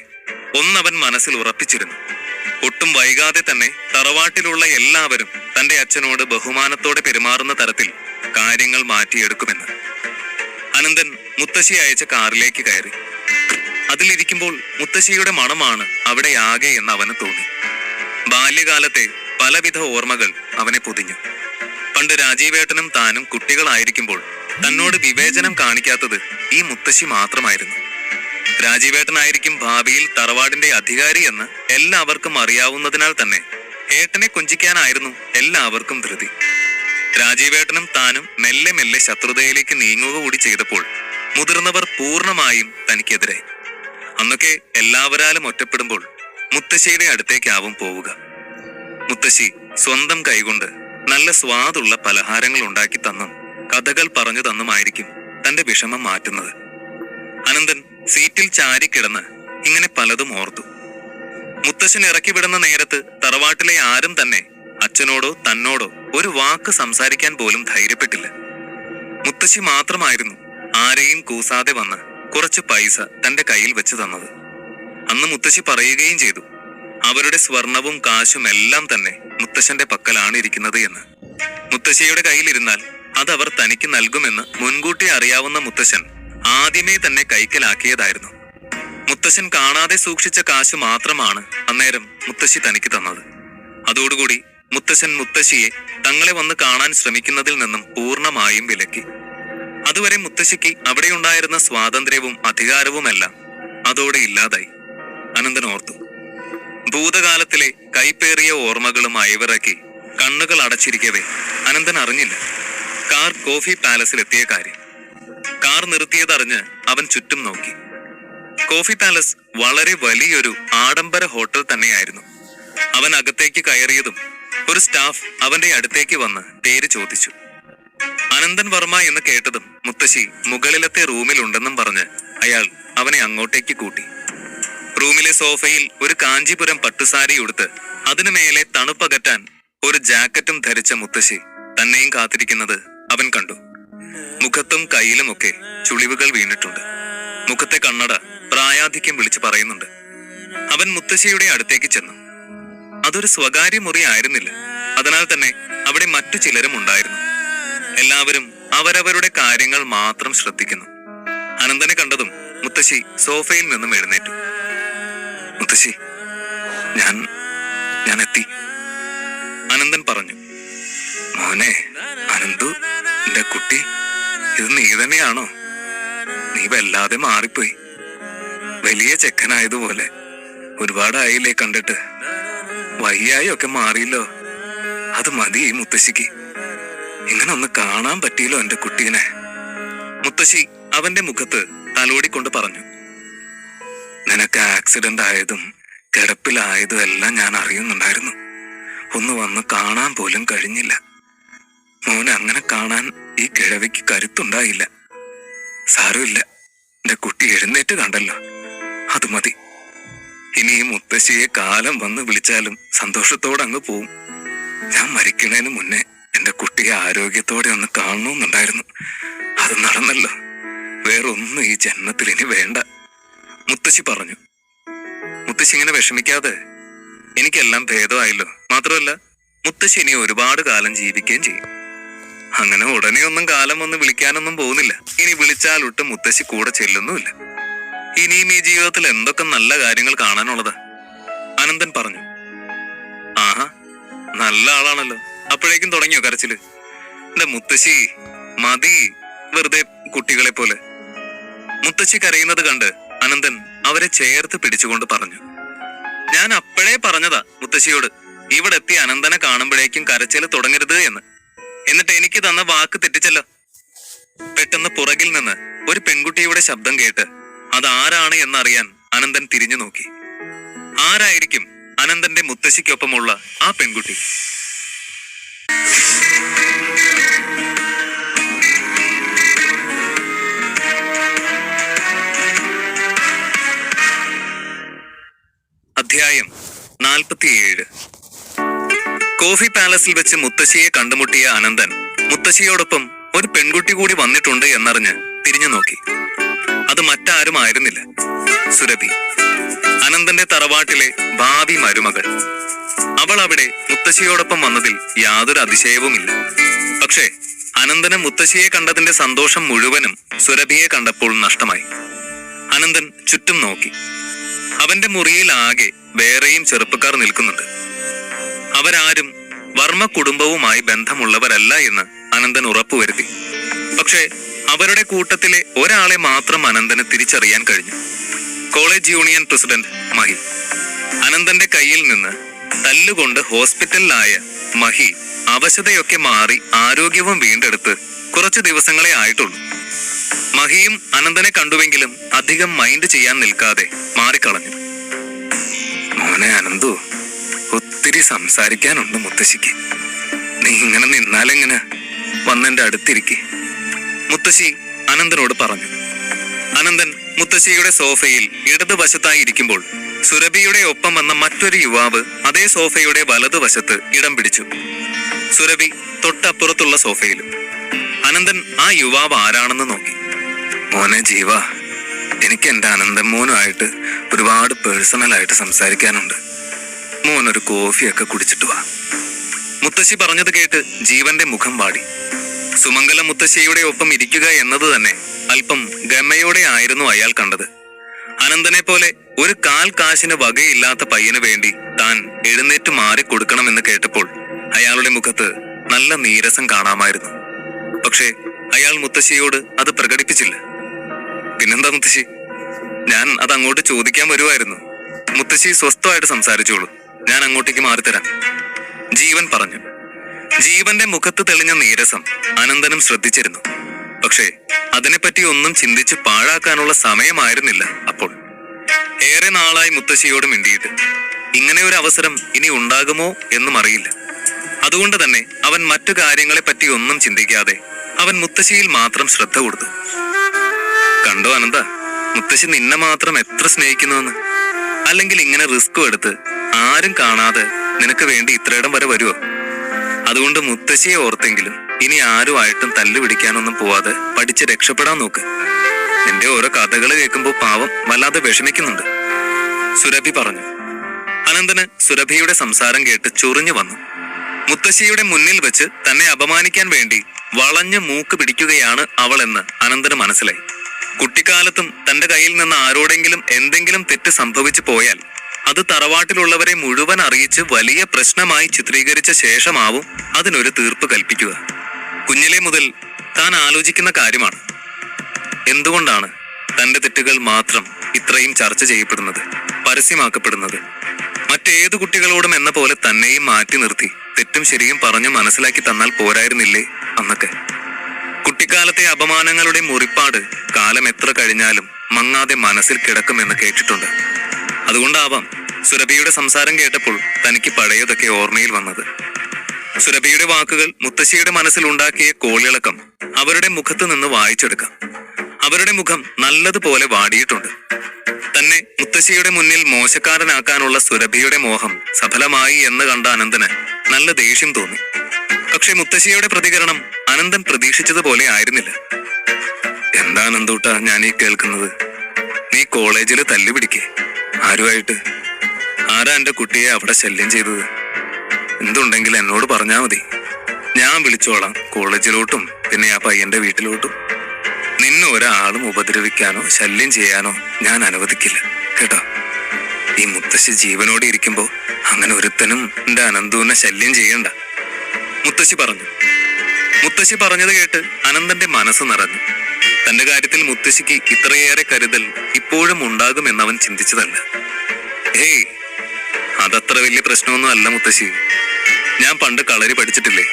ഒന്നവൻ മനസ്സിൽ ഉറപ്പിച്ചിരുന്നു. ഒട്ടും വൈകാതെ തന്നെ തറവാട്ടിലുള്ള എല്ലാവരും തന്റെ അച്ഛനോട് ബഹുമാനത്തോടെ പെരുമാറുന്ന തരത്തിൽ കാര്യങ്ങൾ മാറ്റിയെടുക്കുമെന്ന്. അനന്തൻ മുത്തശ്ശി അയച്ച കാറിലേക്ക് കയറി. അതിലിരിക്കുമ്പോൾ മുത്തശ്ശിയുടെ മണമാണ് അവിടെ ആകെ എന്ന് അവന് തോന്നി. ബാല്യകാലത്തെ പലവിധ ഓർമ്മകൾ അവനെ പൊതിഞ്ഞു. പണ്ട് രാജീവേട്ടനും താനും കുട്ടികളായിരിക്കുമ്പോൾ തന്നോട് വിവേചനം കാണിക്കാത്തത് ഈ മുത്തശ്ശി മാത്രമായിരുന്നു. രാജീവേട്ടനായിരിക്കും ഭാവിയിൽ തറവാടിന്റെ അധികാരി എന്ന് എല്ലാവർക്കും അറിയാവുന്നതിനാൽ തന്നെ ഏട്ടനെ കൊഞ്ചിക്കാനായിരുന്നു എല്ലാവർക്കും ധൃതി. രാജീവേട്ടനും താനും മെല്ലെ മെല്ലെ ശത്രുതയിലേക്ക് നീങ്ങുക കൂടി ചെയ്തപ്പോൾ മുതിർന്നവർ പൂർണ്ണമായും തനിക്കെതിരായി. അന്നൊക്കെ എല്ലാവരാലും ഒറ്റപ്പെടുമ്പോൾ മുത്തശ്ശിയുടെ അടുത്തേക്കാവും പോവുക. മുത്തശ്ശി സ്വന്തം കൈകൊണ്ട് നല്ല സ്വാദുള്ള പലഹാരങ്ങൾ ഉണ്ടാക്കി തന്നും കഥകൾ പറഞ്ഞു തന്നുമായിരിക്കും തന്റെ വിഷമം മാറ്റുന്നത്. അനന്തൻ സീറ്റിൽ ചാരിക്കിടന്ന് ഇങ്ങനെ പലതും ഓർത്തു. മുത്തശ്ശൻ ഇറക്കി വിടുന്ന നേരത്ത് തറവാട്ടിലെ ആരും തന്നെ അച്ഛനോടോ തന്നോടോ ഒരു വാക്ക് സംസാരിക്കാൻ പോലും ധൈര്യപ്പെട്ടില്ല. മുത്തശ്ശി മാത്രമായിരുന്നു ആരെയും കൂസാതെ വന്ന് കുറച്ച് പൈസ തന്റെ കയ്യിൽ വെച്ച് തന്നത്. അന്ന് മുത്തശ്ശി പറയുകയും ചെയ്തു, അവരുടെ സ്വർണവും കാശും എല്ലാം തന്നെ മുത്തശ്ശന്റെ പക്കലാണ് ഇരിക്കുന്നത് എന്ന്. മുത്തശ്ശിയുടെ കയ്യിലിരുന്നാൽ അതവർ തനിക്ക് നൽകുമെന്ന് മുൻകൂട്ടി അറിയാവുന്ന മുത്തശ്ശൻ ആദ്യമേ തന്നെ കൈക്കലാക്കിയതായിരുന്നു. മുത്തശ്ശൻ കാണാതെ സൂക്ഷിച്ച കാശ് മാത്രമാണ് അന്നേരം മുത്തശ്ശി തനിക്ക് തന്നത്. അതോടുകൂടി മുത്തശ്ശൻ മുത്തശ്ശിയെ തങ്ങളെ വന്ന് കാണാൻ ശ്രമിക്കുന്നതിൽ നിന്നും പൂർണ്ണമായും വിലക്കി. അതുവരെ മുത്തശ്ശിക്ക് അവിടെയുണ്ടായിരുന്ന സ്വാതന്ത്ര്യവും അധികാരവുമെല്ലാം അതോടെ ഇല്ലാതായി. അനന്തൻ ഓർത്തു. ഭൂതകാലത്തിലെ കൈപ്പേറിയ ഓർമ്മകളും അയവിറക്കി കണ്ണുകൾ അടച്ചിരിക്കവേ അനന്തൻ അറിഞ്ഞില്ല കാർ കോഫി പാലസിലെത്തിയ കാര്യം. കാർ നിർത്തിയതറിഞ്ഞ് അവൻ ചുറ്റും നോക്കി. കോഫി പാലസ് വളരെ വലിയൊരു ആഡംബര ഹോട്ടൽ തന്നെയായിരുന്നു. അവൻ അകത്തേക്ക് കയറിയതും ഒരു സ്റ്റാഫ് അവന്റെ അടുത്തേക്ക് വന്ന് പേര് ചോദിച്ചു. അനന്തൻ വർമ്മ എന്ന് കേട്ടതും മുത്തശ്ശി മുകളിലത്തെ റൂമിലുണ്ടെന്നും പറഞ്ഞ് അയാൾ അവനെ അങ്ങോട്ടേക്ക് കൂട്ടി. റൂമിലെ സോഫയിൽ ഒരു കാഞ്ചീപുരം പട്ടുസാരി ഉടുത്ത് അതിനു മേലെ തണുപ്പകറ്റാൻ ഒരു ജാക്കറ്റും ധരിച്ച മുത്തശ്ശി തന്നെയും കാത്തിരിക്കുന്നത് അവൻ കണ്ടു. മുഖത്തും കയ്യിലുമൊക്കെ ചുളിവുകൾ വീണിട്ടുണ്ട്. മുഖത്തെ കണ്ണട പ്രായാധിക്യം വിളിച്ചു പറയുന്നുണ്ട്. അവൻ മുത്തശ്ശിയുടെ അടുത്തേക്ക് ചെന്നു. അതൊരു സ്വകാര്യ മുറി ആയിരുന്നില്ല. അതിനാൽ തന്നെ അവിടെ മറ്റു ചിലരും ഉണ്ടായിരുന്നു. എല്ലാവരും അവരവരുടെ കാര്യങ്ങൾ മാത്രം ശ്രദ്ധിക്കുന്നു. അനന്തനെ കണ്ടതും മുത്തശ്ശി സോഫയിൽ നിന്നും എഴുന്നേറ്റു. മുത്തശ്ശി, ഞാൻ എത്തി, അനന്തൻ പറഞ്ഞു. മോനെ അനന്തു, എന്റെ കുട്ടി, ഇത് നീ തന്നെയാണോ? നീ വല്ലാതെ മാറിപ്പോയി. വലിയ ചെക്കനായതുപോലെ. ഒരുപാടായില്ലേ കണ്ടിട്ട്. വയ്യായി ഒക്കെ മാറിയല്ലോ. അത് മതി ഈ മുത്തശ്ശിക്ക്. ഇങ്ങനെ ഒന്ന് കാണാൻ പറ്റിയല്ലോ എന്റെ കുട്ടീനെ. മുത്തശ്ശി അവന്റെ മുഖത്ത് തലോടിക്കൊണ്ട് പറഞ്ഞു. നിനക്ക് ആക്സിഡന്റ് ആയതും കിടപ്പിലായതും എല്ലാം ഞാൻ അറിയുന്നുണ്ടായിരുന്നു. ഒന്ന് വന്ന് കാണാൻ പോലും കഴിഞ്ഞില്ല. മോനെ അങ്ങനെ കാണാൻ ഈ കിഴവിക്ക് കരുത്തുണ്ടായില്ല. സാരമില്ല, എന്റെ കുട്ടി എഴുന്നേറ്റ് കണ്ടല്ലോ, അത് മതി. ഇനി ഈ മുത്തശ്ശിയെ കാലം വന്ന് വിളിച്ചാലും സന്തോഷത്തോടെ അങ്ങ് പോവും. ഞാൻ മരിക്കുന്നതിന് മുന്നേ എന്റെ കുട്ടിയെ ആരോഗ്യത്തോടെ ഒന്ന് കാണണമെന്നുണ്ടായിരുന്നു. അത് നടന്നല്ലോ. വേറൊന്നും ഈ ജന്മത്തിൽ ഇനി വേണ്ട, മുത്തശ്ശി പറഞ്ഞു. മുത്തശ്ശി ഇങ്ങനെ വിഷമിക്കാതെ, എനിക്കെല്ലാം ഭേദമായല്ലോ. മാത്രമല്ല മുത്തശ്ശി ഇനി ഒരുപാട് കാലം ജീവിക്കുകയും ചെയ്യും. അങ്ങനെ ഉടനെ ഒന്നും കാലം വന്ന് വിളിക്കാനൊന്നും പോകുന്നില്ല. ഇനി വിളിച്ചാലൊട്ട് മുത്തശ്ശി കൂടെ ചെല്ലുന്നുമില്ല. ഇനിയും ഈ ജീവിതത്തിൽ എന്തൊക്കെ നല്ല കാര്യങ്ങൾ കാണാനുള്ളതാ, അനന്തൻ പറഞ്ഞു. ആഹാ, നല്ല ആളാണല്ലോ. അപ്പോഴേക്കും തുടങ്ങിയോ കരച്ചില്? എന്റെ മുത്തശ്ശി മതി, വെറുതെ കുട്ടികളെ പോലെ. മുത്തശ്ശി കരയുന്നത് കണ്ട് അനന്തൻ അവരെ ചേർത്ത് പിടിച്ചുകൊണ്ട് പറഞ്ഞു. ഞാൻ അപ്പോഴേ പറഞ്ഞതാ മുത്തശ്ശിയോട്, ഇവിടെ എത്തി അനന്തനെ കാണുമ്പോഴേക്കും കരച്ചില് തുടങ്ങരുത് എന്ന്. എന്നിട്ട് എനിക്ക് തന്ന വാക്ക് തെറ്റിച്ചല്ലോ. പെട്ടെന്ന് പുറകിൽ നിന്ന് ഒരു പെൺകുട്ടിയുടെ ശബ്ദം കേട്ട് അതാരാണ് എന്നറിയാൻ അനന്തൻ തിരിഞ്ഞു നോക്കി. ആരായിരിക്കും അനന്തന്റെ മുത്തശ്ശിക്കൊപ്പമുള്ള ആ പെൺകുട്ടി? അധ്യായം 47. കോഫി പാലസിൽ വെച്ച് മുത്തശ്ശിയെ കണ്ടുമുട്ടിയ അനന്തൻ മുത്തശ്ശിയോടൊപ്പം ഒരു പെൺകുട്ടി കൂടി വന്നിട്ടുണ്ട് എന്നറിഞ്ഞ് തിരിഞ്ഞു നോക്കി. അത് മറ്റാരും ആയിരുന്നില്ല, സുരഭി, അനന്തന്റെ തറവാട്ടിലെ ഭാവി മരുമകൾ. അവൾ അവിടെ മുത്തശ്ശിയോടൊപ്പം വന്നതിൽ യാതൊരു അതിശയവുമില്ല. പക്ഷേ അനന്തന് മുത്തശ്ശിയെ കണ്ടതിന്റെ സന്തോഷം മുഴുവനും സുരഭിയെ കണ്ടപ്പോൾ നഷ്ടമായി. അനന്തൻ ചുറ്റും നോക്കി. അവന്റെ മുറിയിൽ ആകെ വേറെയും ചെറുപ്പക്കാർ നിൽക്കുന്നുണ്ട്. അവരാരും വർമ്മ കുടുംബവുമായി ബന്ധമുള്ളവരല്ല എന്ന് അനന്തൻ ഉറപ്പുവരുത്തി. പക്ഷേ അവരുടെ കൂട്ടത്തിലെ ഒരാളെ മാത്രം അനന്തന് തിരിച്ചറിയാൻ കഴിഞ്ഞു. College union president Mahi. അനന്തന്റെ കയ്യിൽ നിന്ന് തല്ലുകൊണ്ട് ഹോസ്പിറ്റലിലായ മഹി അവശതയൊക്കെ മാറി ആരോഗ്യവും വീണ്ടെടുത്ത് കുറച്ചു ദിവസങ്ങളെ ആയിട്ടുള്ളൂ. മഹിയും അനന്തനെ കണ്ടുവെങ്കിലും അധികം മൈൻഡ് ചെയ്യാൻ നിൽക്കാതെ മാറിക്കളഞ്ഞു. മോനെ അനന്തു, ഒത്തിരി സംസാരിക്കാനുണ്ട് മുത്തശ്ശിക്ക്. നീ ഇങ്ങനെ നിന്നാലെങ്ങനെ? വന്നെന്റെ അടുത്തിരിക്കെ, മുത്തശ്ശി അനന്തനോട് പറഞ്ഞു. അനന്തൻ മുത്തശ്ശിയുടെ സോഫയിൽ ഇടതുവശത്തായി ഇരിക്കുമ്പോൾ സുരഭിയുടെ ഒപ്പം വന്ന മറ്റൊരു യുവാവ് അതേ സോഫയുടെ വലതുവശത്ത് ഇടം പിടിച്ചു. സുരഭി തൊട്ടപ്പുറത്തുള്ള സോഫയിലും. അനന്തൻ ആ യുവാവ് ആരാണെന്ന് നോക്കി. മോനെ ജീവ, എനിക്ക് എന്റെ അനന്തൻ മോനുമായിട്ട് ഒരുപാട് പേഴ്സണലായിട്ട് സംസാരിക്കാനുണ്ട്. മോനൊരു കോഫിയൊക്കെ കുടിച്ചിട്ട് വാ. മുത്തശ്ശി പറഞ്ഞത് കേട്ട് ജീവന്റെ മുഖം വാടി. സുമംഗല മുത്തശ്ശിയുടെ ഒപ്പം ഇരിക്കുക എന്നത് തന്നെ അല്പം ഗമയോടെ ആയിരുന്നു അയാൾ കണ്ടത്. അനന്തനെ പോലെ ഒരു കാൽ കാശിന് വകയില്ലാത്ത പയ്യന് വേണ്ടി താൻ എഴുന്നേറ്റ് മാറി കൊടുക്കണമെന്ന് കേട്ടപ്പോൾ അയാളുടെ മുഖത്ത് നല്ല നീരസം കാണാമായിരുന്നു. പക്ഷേ അയാൾ മുത്തശ്ശിയോട് അത് പ്രകടിപ്പിച്ചില്ല. പിന്നെന്താ മുത്തശ്ശി, ഞാൻ അത് അങ്ങോട്ട് ചോദിക്കാൻ വരുമായിരുന്നു. മുത്തശ്ശി സ്വസ്ഥമായിട്ട് സംസാരിച്ചോളൂ, ഞാൻ അങ്ങോട്ടേക്ക് മാറിത്തരാം, ജീവൻ പറഞ്ഞു. ജീവന്റെ മുഖത്ത് തെളിഞ്ഞ നീരസം അനന്തനും ശ്രദ്ധിച്ചിരുന്നു. പക്ഷേ അതിനെപ്പറ്റി ഒന്നും ചിന്തിച്ച് പാഴാക്കാനുള്ള സമയമായിരുന്നില്ല അപ്പോൾ. ഏറെ നാളായി മുത്തശ്ശിയോട് മിണ്ടിയിട്ട്. ഇങ്ങനെ ഒരു അവസരം ഇനി ഉണ്ടാകുമോ എന്നും അറിയില്ല. അതുകൊണ്ട് തന്നെ അവൻ മറ്റു കാര്യങ്ങളെ പറ്റി ഒന്നും ചിന്തിക്കാതെ അവൻ മുത്തശ്ശിയിൽ മാത്രം ശ്രദ്ധ കൊടുത്തു. കണ്ടോ അനന്ത, മുത്തശ്ശി നിന്നെ മാത്രം എത്ര സ്നേഹിക്കുന്നുവെന്ന്. അല്ലെങ്കിൽ ഇങ്ങനെ റിസ്ക് എടുത്ത് ആരും കാണാതെ നിനക്ക് വേണ്ടി ഇത്രയിടം വരെ വരുമോ? അതുകൊണ്ട് മുത്തശ്ശിയെ ഓർത്തെങ്കിലും ഇനി ആരുമായിട്ടും തല്ലു പിടിക്കാനൊന്നും പോവാതെ പഠിച്ച് രക്ഷപ്പെടാൻ നോക്ക്. നിന്റെ ഓരോ കഥകൾ കേൾക്കുമ്പോൾ പാവം വല്ലാതെ വിഷമിക്കുന്നുണ്ട്, സുരഭി പറഞ്ഞു. അനന്തന് സുരഭിയുടെ സംസാരം കേട്ട് ചൊറിഞ്ഞു വന്നു. മുത്തശ്ശിയുടെ മുന്നിൽ വെച്ച് തന്നെ അപമാനിക്കാൻ വേണ്ടി വളഞ്ഞു മൂക്ക് പിടിക്കുകയാണ് അവളെന്ന് അനന്തന് മനസ്സിലായി. കുട്ടിക്കാലത്തും തന്റെ കയ്യിൽ നിന്ന് ആരോടെങ്കിലും എന്തെങ്കിലും തെറ്റ് സംഭവിച്ചു പോയാൽ അത് തറവാട്ടിലുള്ളവരെ മുഴുവൻ അറിയിച്ച് വലിയ പ്രശ്നമായി ചിത്രീകരിച്ച ശേഷമാവും അതിനൊരു തീർപ്പ് കൽപ്പിക്കുക. കുഞ്ഞിലെ മുതൽ താൻ ആലോചിക്കുന്ന കാര്യമാണ്. എന്തുകൊണ്ടാണ് തന്റെ തെറ്റുകൾ മാത്രം ഇത്രയും ചർച്ച ചെയ്യപ്പെടുന്നത്, പരസ്യമാക്കപ്പെടുന്നത്? മറ്റേതു കുട്ടികളോടും എന്ന പോലെ തന്നെയും മാറ്റി നിർത്തി തെറ്റും ശരിയും പറഞ്ഞു മനസ്സിലാക്കി തന്നാൽ പോരായിരുന്നില്ലേ അന്നൊക്കെ? കുട്ടിക്കാലത്തെ അപമാനങ്ങളുടെ മുറിപ്പാട് കാലം എത്ര കഴിഞ്ഞാലും മങ്ങാതെ മനസ്സിൽ കിടക്കുമെന്ന് കേട്ടിട്ടുണ്ട്. അതുകൊണ്ടാവാം സുരഭിയുടെ സംസാരം കേട്ടപ്പോൾ തനിക്ക് പഴയതൊക്കെ ഓർമ്മയിൽ വന്നത്. സുരഭിയുടെ വാക്കുകൾ മുത്തശ്ശിയുടെ മനസ്സിൽ ഉണ്ടാക്കിയ കോളിളക്കം അവരുടെ മുഖത്ത് നിന്ന് വായിച്ചെടുക്കാം. അവരുടെ മുഖം നല്ലതുപോലെ വാടിയിട്ടുണ്ട്. തന്നെ മുത്തശ്ശിയുടെ മുന്നിൽ മോശക്കാരനാക്കാനുള്ള സുരഭിയുടെ മോഹം സഫലമായി എന്ന് കണ്ട അനന്തന് നല്ല ദേഷ്യം തോന്നി. പക്ഷെ മുത്തശ്ശിയുടെ പ്രതികരണം അനന്തൻ പ്രതീക്ഷിച്ചതുപോലെ ആയിരുന്നില്ല. എന്താ അനന്തൂട്ട ഞാൻ ഈ കേൾക്കുന്നത്? നീ കോളേജിൽ തല്ലുപിടിക്കേ? ആരുമായിട്ട്? ആരാ എന്റെ കുട്ടിയെ അവിടെ ശല്യം ചെയ്തത്? എന്തുണ്ടെങ്കിൽ എന്നോട് പറഞ്ഞാ മതി, ഞാൻ വിളിച്ചോളാം കോളേജിലോട്ടും പിന്നെ ആ പയ്യന്റെ വീട്ടിലോട്ടും. നിന്നെ ഒരാളും ഉപദ്രവിക്കാനോ ശല്യം ചെയ്യാനോ ഞാൻ അനുവദിക്കില്ല കേട്ടോ. ഈ മുത്തശ്ശി ജീവനോടെ ഇരിക്കുമ്പോ അങ്ങനെ ഒരുത്തനും എന്റെ അനന്തുവിനെ ശല്യം ചെയ്യണ്ട, മുത്തശ്ശി പറഞ്ഞു. മുത്തശ്ശി പറഞ്ഞത് കേട്ട് അനന്തന്റെ മനസ്സ് നിറഞ്ഞു. തന്റെ കാര്യത്തിൽ മുത്തശ്ശിക്ക് ഇത്രയേറെ കരുതൽ ഇപ്പോഴും ഉണ്ടാകുമെന്ന് അവൻ ചിന്തിച്ചതല്ല. ഹേയ്, അതത്ര വലിയ പ്രശ്നമൊന്നും അല്ല മുത്തശ്ശി. ഞാൻ പണ്ട് കളരി പഠിച്ചിട്ടില്ലേ,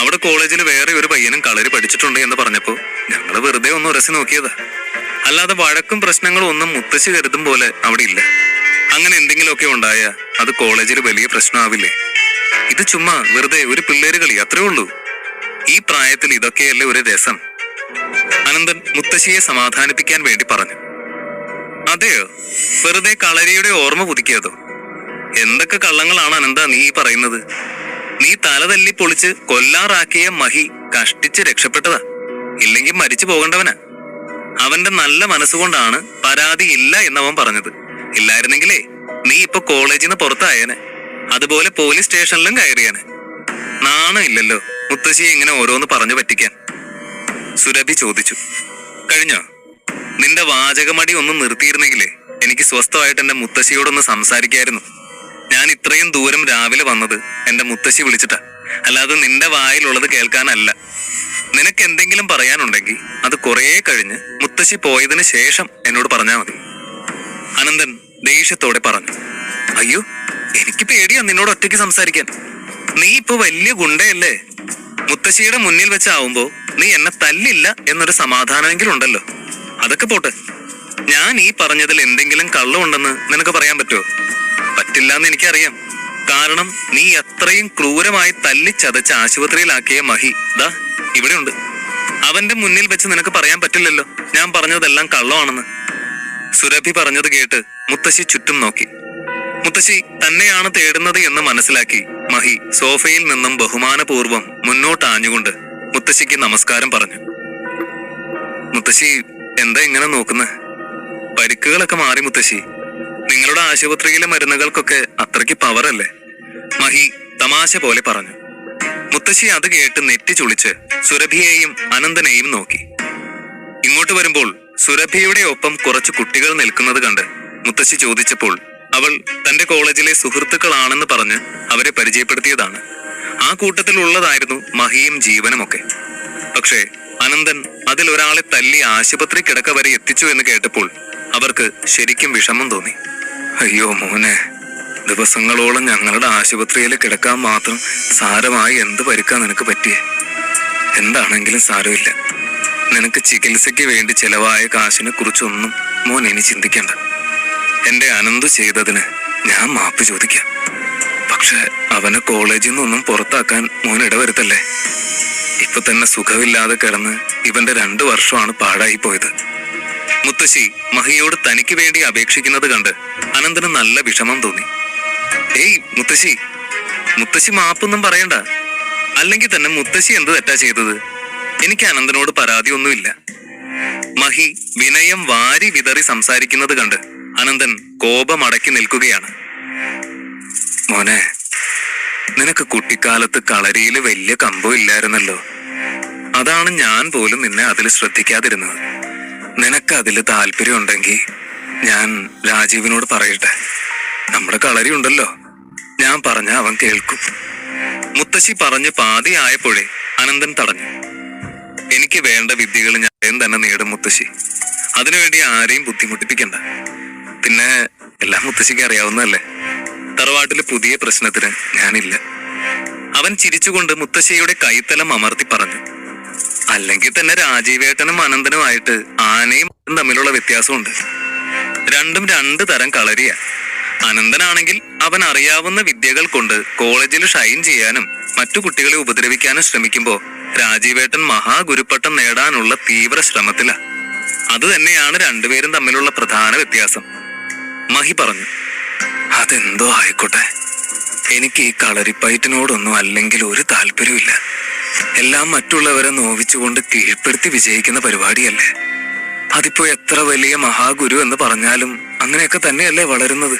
അവിടെ കോളേജിൽ വേറെ ഒരു പയ്യനും കളരി പഠിച്ചിട്ടുണ്ട് എന്ന് പറഞ്ഞപ്പോ ഞങ്ങള് വെറുതെ ഒന്ന് ഉരസി നോക്കിയതാ. അല്ലാതെ വഴക്കും പ്രശ്നങ്ങളും ഒന്നും മുത്തശ്ശി കരുതും പോലെ അവിടെ ഇല്ല. അങ്ങനെ എന്തെങ്കിലുമൊക്കെ ഉണ്ടായ അത് കോളേജിൽ വലിയ പ്രശ്നമാവില്ലേ? ഇത് ചുമ്മാ വെറുതെ ഒരു പിള്ളേര് കളി, അത്രേ ഉള്ളൂ. ഈ പ്രായത്തിൽ ഇതൊക്കെയല്ലേ ഒരു രസം. അനന്തൻ മുത്തശ്ശിയെ സമാധാനിപ്പിക്കാൻ വേണ്ടി പറഞ്ഞു. അതെയോ, വെറുതെ കളരിയുടെ ഓർമ്മ പുതുക്കിയതോ? എന്തൊക്കെ കള്ളങ്ങളാണ് അനന്ത നീ പറയുന്നത്? നീ തലതല്ലി പൊളിച്ച് കൊല്ലാറാക്കിയ മഹി കഷ്ടിച്ച് രക്ഷപ്പെട്ടതാ, ഇല്ലെങ്കിൽ മരിച്ചു പോകേണ്ടവനാ. അവന്റെ നല്ല മനസ്സുകൊണ്ടാണ് പരാതി ഇല്ല എന്നവൻ പറഞ്ഞത്. ഇല്ലായിരുന്നെങ്കിലേ നീ ഇപ്പൊ കോളേജിൽ നിന്ന് പുറത്തായേനെ, അതുപോലെ പോലീസ് സ്റ്റേഷനിലും കയറിയാനെ. നാണം ഇല്ലല്ലോ മുത്തശ്ശിയെ ഇങ്ങനെ ഓരോന്ന് പറഞ്ഞു പറ്റിക്കാൻ? സുരഭി ചോദിച്ചു. കഴിഞ്ഞോ? നിന്റെ വാചകമടി ഒന്നും നിർത്തിയിരുന്നെങ്കിലേ എനിക്ക് സ്വസ്ഥമായിട്ട് എന്റെ മുത്തശ്ശിയോടൊന്ന് സംസാരിക്കായിരുന്നു. ഞാൻ ഇത്രയും ദൂരം രാവിലെ വന്നത് എന്റെ മുത്തശ്ശി വിളിച്ചിട്ടാ, അല്ലാതെ നിന്റെ വായിലുള്ളത് കേൾക്കാനല്ല. നിനക്ക് എന്തെങ്കിലും പറയാനുണ്ടെങ്കിൽ അത് കുറേ കഴിഞ്ഞ് മുത്തശ്ശി പോയതിന് ശേഷം എന്നോട് പറഞ്ഞാൽ മതി, അനന്തൻ ദേഷ്യത്തോടെ പറഞ്ഞു. അയ്യോ, എനിക്ക് പേടിയാ നിന്നോട് ഒറ്റയ്ക്ക് സംസാരിക്കാൻ. നീ ഇപ്പൊ വലിയ ഗുണ്ടയല്ലേ. മുത്തശ്ശിയുടെ മുന്നിൽ വെച്ചാവുമ്പോ നീ എന്നെ തല്ലില്ല എന്നൊരു സമാധാനമെങ്കിലും ഉണ്ടല്ലോ. അതൊക്കെ പോട്ടെ, ഞാൻ ഈ പറഞ്ഞതിൽ എന്തെങ്കിലും കള്ളമുണ്ടെന്ന് നിനക്ക് പറയാൻ പറ്റുമോ? പറ്റില്ലാന്ന് എനിക്കറിയാം. കാരണം നീ അത്രയും ക്രൂരമായി തല്ലിച്ചതച്ച് ആശുപത്രിയിലാക്കിയ മഹി ദാ ഇവിടെ ഉണ്ട്. അവന്റെ മുന്നിൽ വെച്ച് നിനക്ക് പറയാൻ പറ്റില്ലല്ലോ ഞാൻ പറഞ്ഞതെല്ലാം കള്ളമാണെന്ന്. സുരഭി പറഞ്ഞത് കേട്ട് മുത്തശ്ശി ചുറ്റും നോക്കി. മുത്തശ്ശി തന്നെയാണ് തേടുന്നത് എന്ന് മനസ്സിലാക്കി മഹി സോഫയിൽ നിന്നും ബഹുമാനപൂർവ്വം മുന്നോട്ട് ആഞ്ഞുകൊണ്ട് മുത്തശ്ശിക്ക് നമസ്കാരം പറഞ്ഞു. മുത്തശ്ശി എന്താ ഇങ്ങനെ നോക്കുന്നത്? പരിക്കുകളൊക്കെ മാറി മുത്തശ്ശി. നിങ്ങളുടെ ആശുപത്രിയിലെ മരുന്നുകൾക്കൊക്കെ അത്രയ്ക്ക് പവറല്ലേ? മഹി തമാശ പോലെ പറഞ്ഞു. മുത്തശ്ശി അത് കേട്ട് നെറ്റി ചുളിച്ച് സുരഭിയെയും അനന്തനെയും നോക്കി. ഇങ്ങോട്ട് വരുമ്പോൾ സുരഭിയുടെ ഒപ്പം കുറച്ച് കുട്ടികൾ നിൽക്കുന്നത് കണ്ട് മുത്തശ്ശി ചോദിച്ചപ്പോൾ അവൾ തന്റെ കോളേജിലെ സുഹൃത്തുക്കളാണെന്ന് പറഞ്ഞ് അവരെ പരിചയപ്പെടുത്തിയതാണ്. ആ കൂട്ടത്തിലുള്ളതായിരുന്നു മഹിയും ജീവനുമൊക്കെ. പക്ഷേ അനന്തൻ അതിലൊരാളെ തല്ലി ആശുപത്രി കിടക്ക വരെ എത്തിച്ചു എന്ന് കേട്ടപ്പോൾ അവർക്ക് ശരിക്കും വിഷമം തോന്നി. അയ്യോ മോനെ, ദിവസങ്ങളോളം ഞങ്ങളുടെ ആശുപത്രിയിൽ കിടക്കാൻ മാത്രം സാരമായി എന്ത് പരിക്കാ നിനക്ക് പറ്റിയേ? എന്താണെങ്കിലും സാരമില്ല. നിനക്ക് ചികിത്സയ്ക്ക് വേണ്ടി ചെലവായ കാശിനെ കുറിച്ചൊന്നും മോൻ ഇനി ചിന്തിക്കണ്ട. എന്റെ അനന്തു ചെയ്തതിന് ഞാൻ മാപ്പ് ചോദിക്കാം. പക്ഷെ അവനെ കോളേജിൽ നിന്നൊന്നും പുറത്താക്കാൻ മോൻ ഇടവരുത്തല്ലേ. ഇപ്പൊ തന്നെ സുഖമില്ലാതെ കിടന്ന് ഇവന്റെ 2 വർഷമാണ് പാഴായി പോയത്. മുത്തശ്ശി മഹിയോട് തനിക്ക് വേണ്ടി അപേക്ഷിക്കുന്നത് കണ്ട് അനന്തന് നല്ല വിഷമം തോന്നി. ഏയ് മുത്തശ്ശി, മുത്തശ്ശി മാപ്പൊന്നും പറയണ്ട. അല്ലെങ്കിൽ തന്നെ മുത്തശ്ശി എന്ത് തെറ്റാ ചെയ്തത്? എനിക്ക് അനന്തനോട് പരാതിയൊന്നുമില്ല. മഹി വിനയം വാരി വിതറി സംസാരിക്കുന്നത് കണ്ട് അനന്തൻ കോപമടക്കി നിൽക്കുകയാണ്. മോനെ, നിനക്ക് കുട്ടിക്കാലത്ത് കളരിയില് വലിയ കമ്പം ഇല്ലായിരുന്നല്ലോ. അതാണ് ഞാൻ പോലും നിന്നെ അതിൽ ശ്രദ്ധിക്കാതിരുന്നത്. നിനക്ക് അതിൽ താല്പര്യം ഉണ്ടെങ്കിൽ ഞാൻ രാജീവിനോട് പറയട്ടെ. നമ്മുടെ കളരി ഉണ്ടല്ലോ, ഞാൻ പറഞ്ഞ അവൻ കേൾക്കും. മുത്തശ്ശി പറഞ്ഞ് പാതിയായപ്പോഴേ അനന്തൻ തടഞ്ഞു. എനിക്ക് വേണ്ട വിദ്യകൾ ഞാൻ തന്നെ നേടും മുത്തശ്ശി. അതിനുവേണ്ടി ആരെയും ബുദ്ധിമുട്ടിപ്പിക്കണ്ട. പിന്നെ എല്ലാം മുത്തശ്ശിക്ക് അറിയാവുന്നതല്ലേ. തറവാട്ടിലെ പുതിയ പ്രശ്നത്തിന് ഞാനില്ല. അവൻ ചിരിച്ചുകൊണ്ട് മുത്തശ്ശിയുടെ കൈത്തലം അമർത്തി പറഞ്ഞു. അല്ലെങ്കിൽ തന്നെ രാജീവേട്ടനും അനന്തനുമായിട്ട് ആനയും തമ്മിലുള്ള വ്യത്യാസമുണ്ട്. രണ്ടും 2 തരം കളരിയാ. അനന്തനാണെങ്കിൽ അവൻ അറിയാവുന്ന വിദ്യകൾ കൊണ്ട് കോളേജിൽ ഷൈൻ ചെയ്യാനും മറ്റു കുട്ടികളെ ഉപദ്രവിക്കാനും ശ്രമിക്കുമ്പോ രാജീവേട്ടൻ മഹാഗുരുപ്പട്ടം നേടാനുള്ള തീവ്ര ശ്രമത്തിലാ. അത് തന്നെയാണ് രണ്ടുപേരും തമ്മിലുള്ള പ്രധാന വ്യത്യാസം. മഹി പറഞ്ഞു, അതെന്തോ ആയിക്കോട്ടെ, എനിക്ക് ഈ കളരിപ്പയറ്റിനോടൊന്നും അല്ലെങ്കിൽ ഒരു താല്പര്യമില്ല. എല്ലാം മറ്റുള്ളവരെ നോവിച്ചുകൊണ്ട് കീഴ്പ്പെടുത്തി വിജയിക്കുന്ന പരിപാടിയല്ലേ. അതിപ്പോ എത്ര വലിയ മഹാഗുരു എന്ന് പറഞ്ഞാലും അങ്ങനെയൊക്കെ തന്നെയല്ലേ വളരുന്നത്.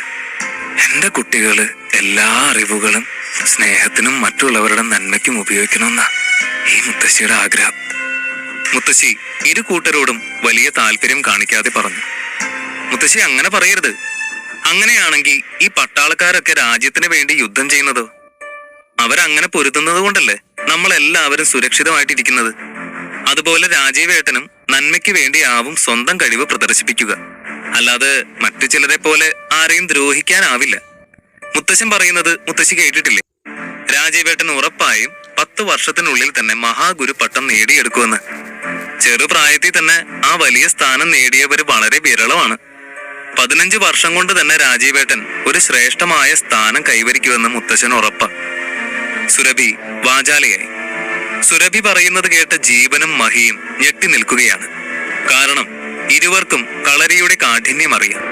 എന്റെ കുട്ടികള് എല്ലാ അറിവുകളും സ്നേഹത്തിനും മറ്റുള്ളവരുടെ നന്മയ്ക്കും ഉപയോഗിക്കണമെന്നാ ഈ മുത്തശ്ശിയുടെ ആഗ്രഹം. മുത്തശ്ശി ഇരു കൂട്ടരോടും വലിയ താല്പര്യം കാണിക്കാതെ പറഞ്ഞു, മുത്തശ്ശി അങ്ങനെ പറയരുത്. അങ്ങനെയാണെങ്കിൽ ഈ പട്ടാളക്കാരൊക്കെ രാജ്യത്തിന് വേണ്ടി യുദ്ധം ചെയ്യുന്നതോ? അവരങ്ങനെ പൊരുതുന്നത് കൊണ്ടല്ലേ നമ്മളെല്ലാവരും സുരക്ഷിതമായിട്ടിരിക്കുന്നത്. അതുപോലെ രാജീവേട്ടനും നന്മയ്ക്ക് വേണ്ടിയാവും സ്വന്തം കഴിവ് പ്രദർശിപ്പിക്കുക. അല്ലാതെ മറ്റു ചിലരെ പോലെ ആരെയും ദ്രോഹിക്കാനാവില്ല. മുത്തശ്ശൻ പറയുന്നത് മുത്തശ്ശി കേട്ടിട്ടില്ലേ? രാജീവേട്ടൻ ഉറപ്പായും 10 വർഷത്തിനുള്ളിൽ തന്നെ മഹാഗുരു പട്ടം നേടിയെടുക്കുമെന്ന്. ചെറുപ്രായത്തിൽ തന്നെ ആ വലിയ സ്ഥാനം നേടിയവര് വളരെ വിരളമാണ്. 15 വർഷം കൊണ്ട് തന്നെ രാജീവേട്ടൻ ഒരു ശ്രേഷ്ഠമായ സ്ഥാനം കൈവരിക്കുമെന്ന് മുത്തശ്ശൻ ഉറപ്പാ. സുരഭി വാചാലയായി. സുരഭി പറയുന്നത് കേട്ട ജീവനും മഹിയും ഞെട്ടി നിൽക്കുകയാണ്. കാരണം ഇരുവർക്കും കളരിയുടെ കാഠിന്യം അറിയാം.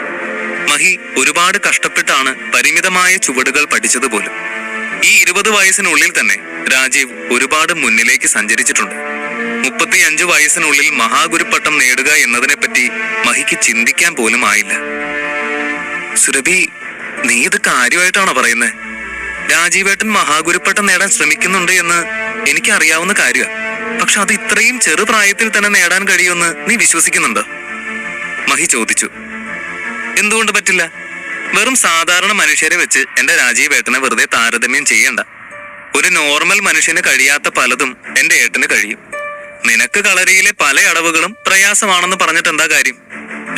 മഹി ഒരുപാട് കഷ്ടപ്പെട്ടാണ് പരിമിതമായ ചുവടുകൾ പഠിച്ചതുപോലും. ഈ 20 വയസ്സിനുള്ളിൽ തന്നെ രാജീവ് ഒരുപാട് മുന്നിലേക്ക് സഞ്ചരിച്ചിട്ടുണ്ട്. 35 വയസ്സിനുള്ളിൽ മഹാഗുരുപ്പട്ടം നേടുക എന്നതിനെപ്പറ്റി മഹിക്ക് ചിന്തിക്കാൻ പോലും ആയില്ല. സുരഭി, നീ ഇത് കാര്യമായിട്ടാണോ പറയുന്നത്? രാജീവേട്ടൻ മഹാഗുരുപ്പട്ടം നേടാൻ ശ്രമിക്കുന്നുണ്ട് എന്ന് എനിക്കറിയാവുന്ന കാര്യമാണ്. പക്ഷെ അത് ഇത്രയും ചെറുപ്രായത്തിൽ തന്നെ നേടാൻ കഴിയുമെന്ന് നീ വിശ്വസിക്കുന്നുണ്ടോ? മഹി ചോദിച്ചു. എന്തുകൊണ്ട് പറ്റില്ല? വെറും സാധാരണ മനുഷ്യരെ വെച്ച് എന്റെ രാജീവേട്ടനെ വെറുതെ താരതമ്യം ചെയ്യണ്ട. ഒരു നോർമൽ മനുഷ്യന് കഴിയാത്ത പലതും എന്റെ ഏട്ടന് കഴിയും. നിനക്ക് കളരിയിലെ പല അടവുകളും പ്രയാസമാണെന്ന് പറഞ്ഞിട്ട് എന്താ കാര്യം?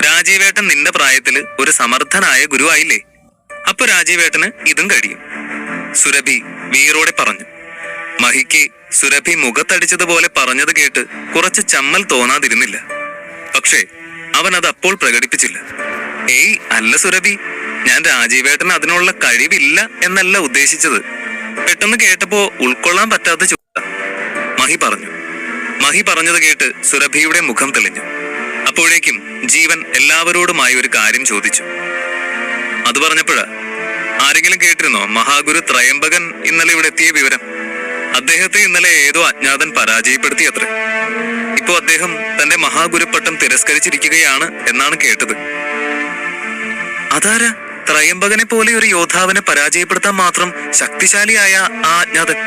രാജീവേട്ടൻ നിന്റെ പ്രായത്തില് ഒരു സമർത്ഥനായ ഗുരുവായില്ലേ? അപ്പൊ രാജീവേട്ടന് ഇതും കഴിയും. സുരഭി വീറോടെ പറഞ്ഞു. മഹിക്ക് സുരഭി മുഖത്തടിച്ചതുപോലെ പറഞ്ഞത് കേട്ട് കുറച്ച് ചമ്മൽ തോന്നാതിരുന്നില്ല. പക്ഷേ അവൻ അത് അപ്പോൾ പ്രകടിപ്പിച്ചില്ല. ഏയ് അല്ല സുരഭി, ഞാൻ രാജീവേട്ടന് അതിനുള്ള കഴിവില്ല എന്നല്ല ഉദ്ദേശിച്ചത്. പെട്ടെന്ന് കേട്ടപ്പോ ഉൾക്കൊള്ളാൻ പറ്റാത്ത ചോദ്യ മഹി പറഞ്ഞു. മഹി പറഞ്ഞത് കേട്ട് സുരഭിയുടെ മുഖം തെളിഞ്ഞു. അപ്പോഴേക്കും ജീവൻ എല്ലാവരോടുമായി ഒരു കാര്യം ചോദിച്ചു. അത് പറഞ്ഞപ്പോഴാ, ആരെങ്കിലും കേട്ടിരുന്നോ മഹാഗുരു ത്രയംബകൻ ഇന്നലെ ഇവിടെ എത്തിയ വിവരം? അദ്ദേഹത്തെ ഇന്നലെ ഏതോ അജ്ഞാതൻ പരാജയപ്പെടുത്തിയത്രേ. ഇപ്പോ അദ്ദേഹം തന്റെ മഹാഗുരുപ്പട്ടം തിരസ്കരിച്ചിരിക്കുകയാണ് എന്നാണ് കേട്ടത്. അതാരാ? ത്രയംബകനെ പോലെ ഒരു യോദ്ധാവിനെ പരാജയപ്പെടുത്താൻ മാത്രം ശക്തിശാലിയായ ആ അജ്ഞാതൻ?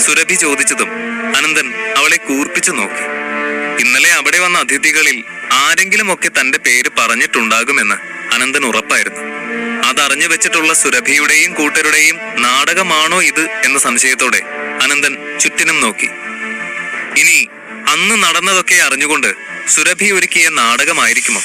സുരഭി ചോദിച്ചതും അനന്തൻ അവളെ കൂർപ്പിച്ചു നോക്കി. ഇന്നലെ അവിടെ വന്ന അതിഥികളിൽ ആരെങ്കിലും ഒക്കെ തന്റെ പേര് പറഞ്ഞിട്ടുണ്ടാകുമെന്ന് അനന്തൻ ഉറപ്പായിരുന്നു. അതറിഞ്ഞു വെച്ചിട്ടുള്ള സുരഭിയുടെയും കൂട്ടരുടെയും നാടകമാണോ ഇത് എന്ന സംശയത്തോടെ അനന്തൻ ചുറ്റിനും നോക്കി. ഇനി അന്ന് നടന്നതൊക്കെ അറിഞ്ഞുകൊണ്ട് സുരഭി ഒരുക്കിയ നാടകമായിരിക്കുമോ?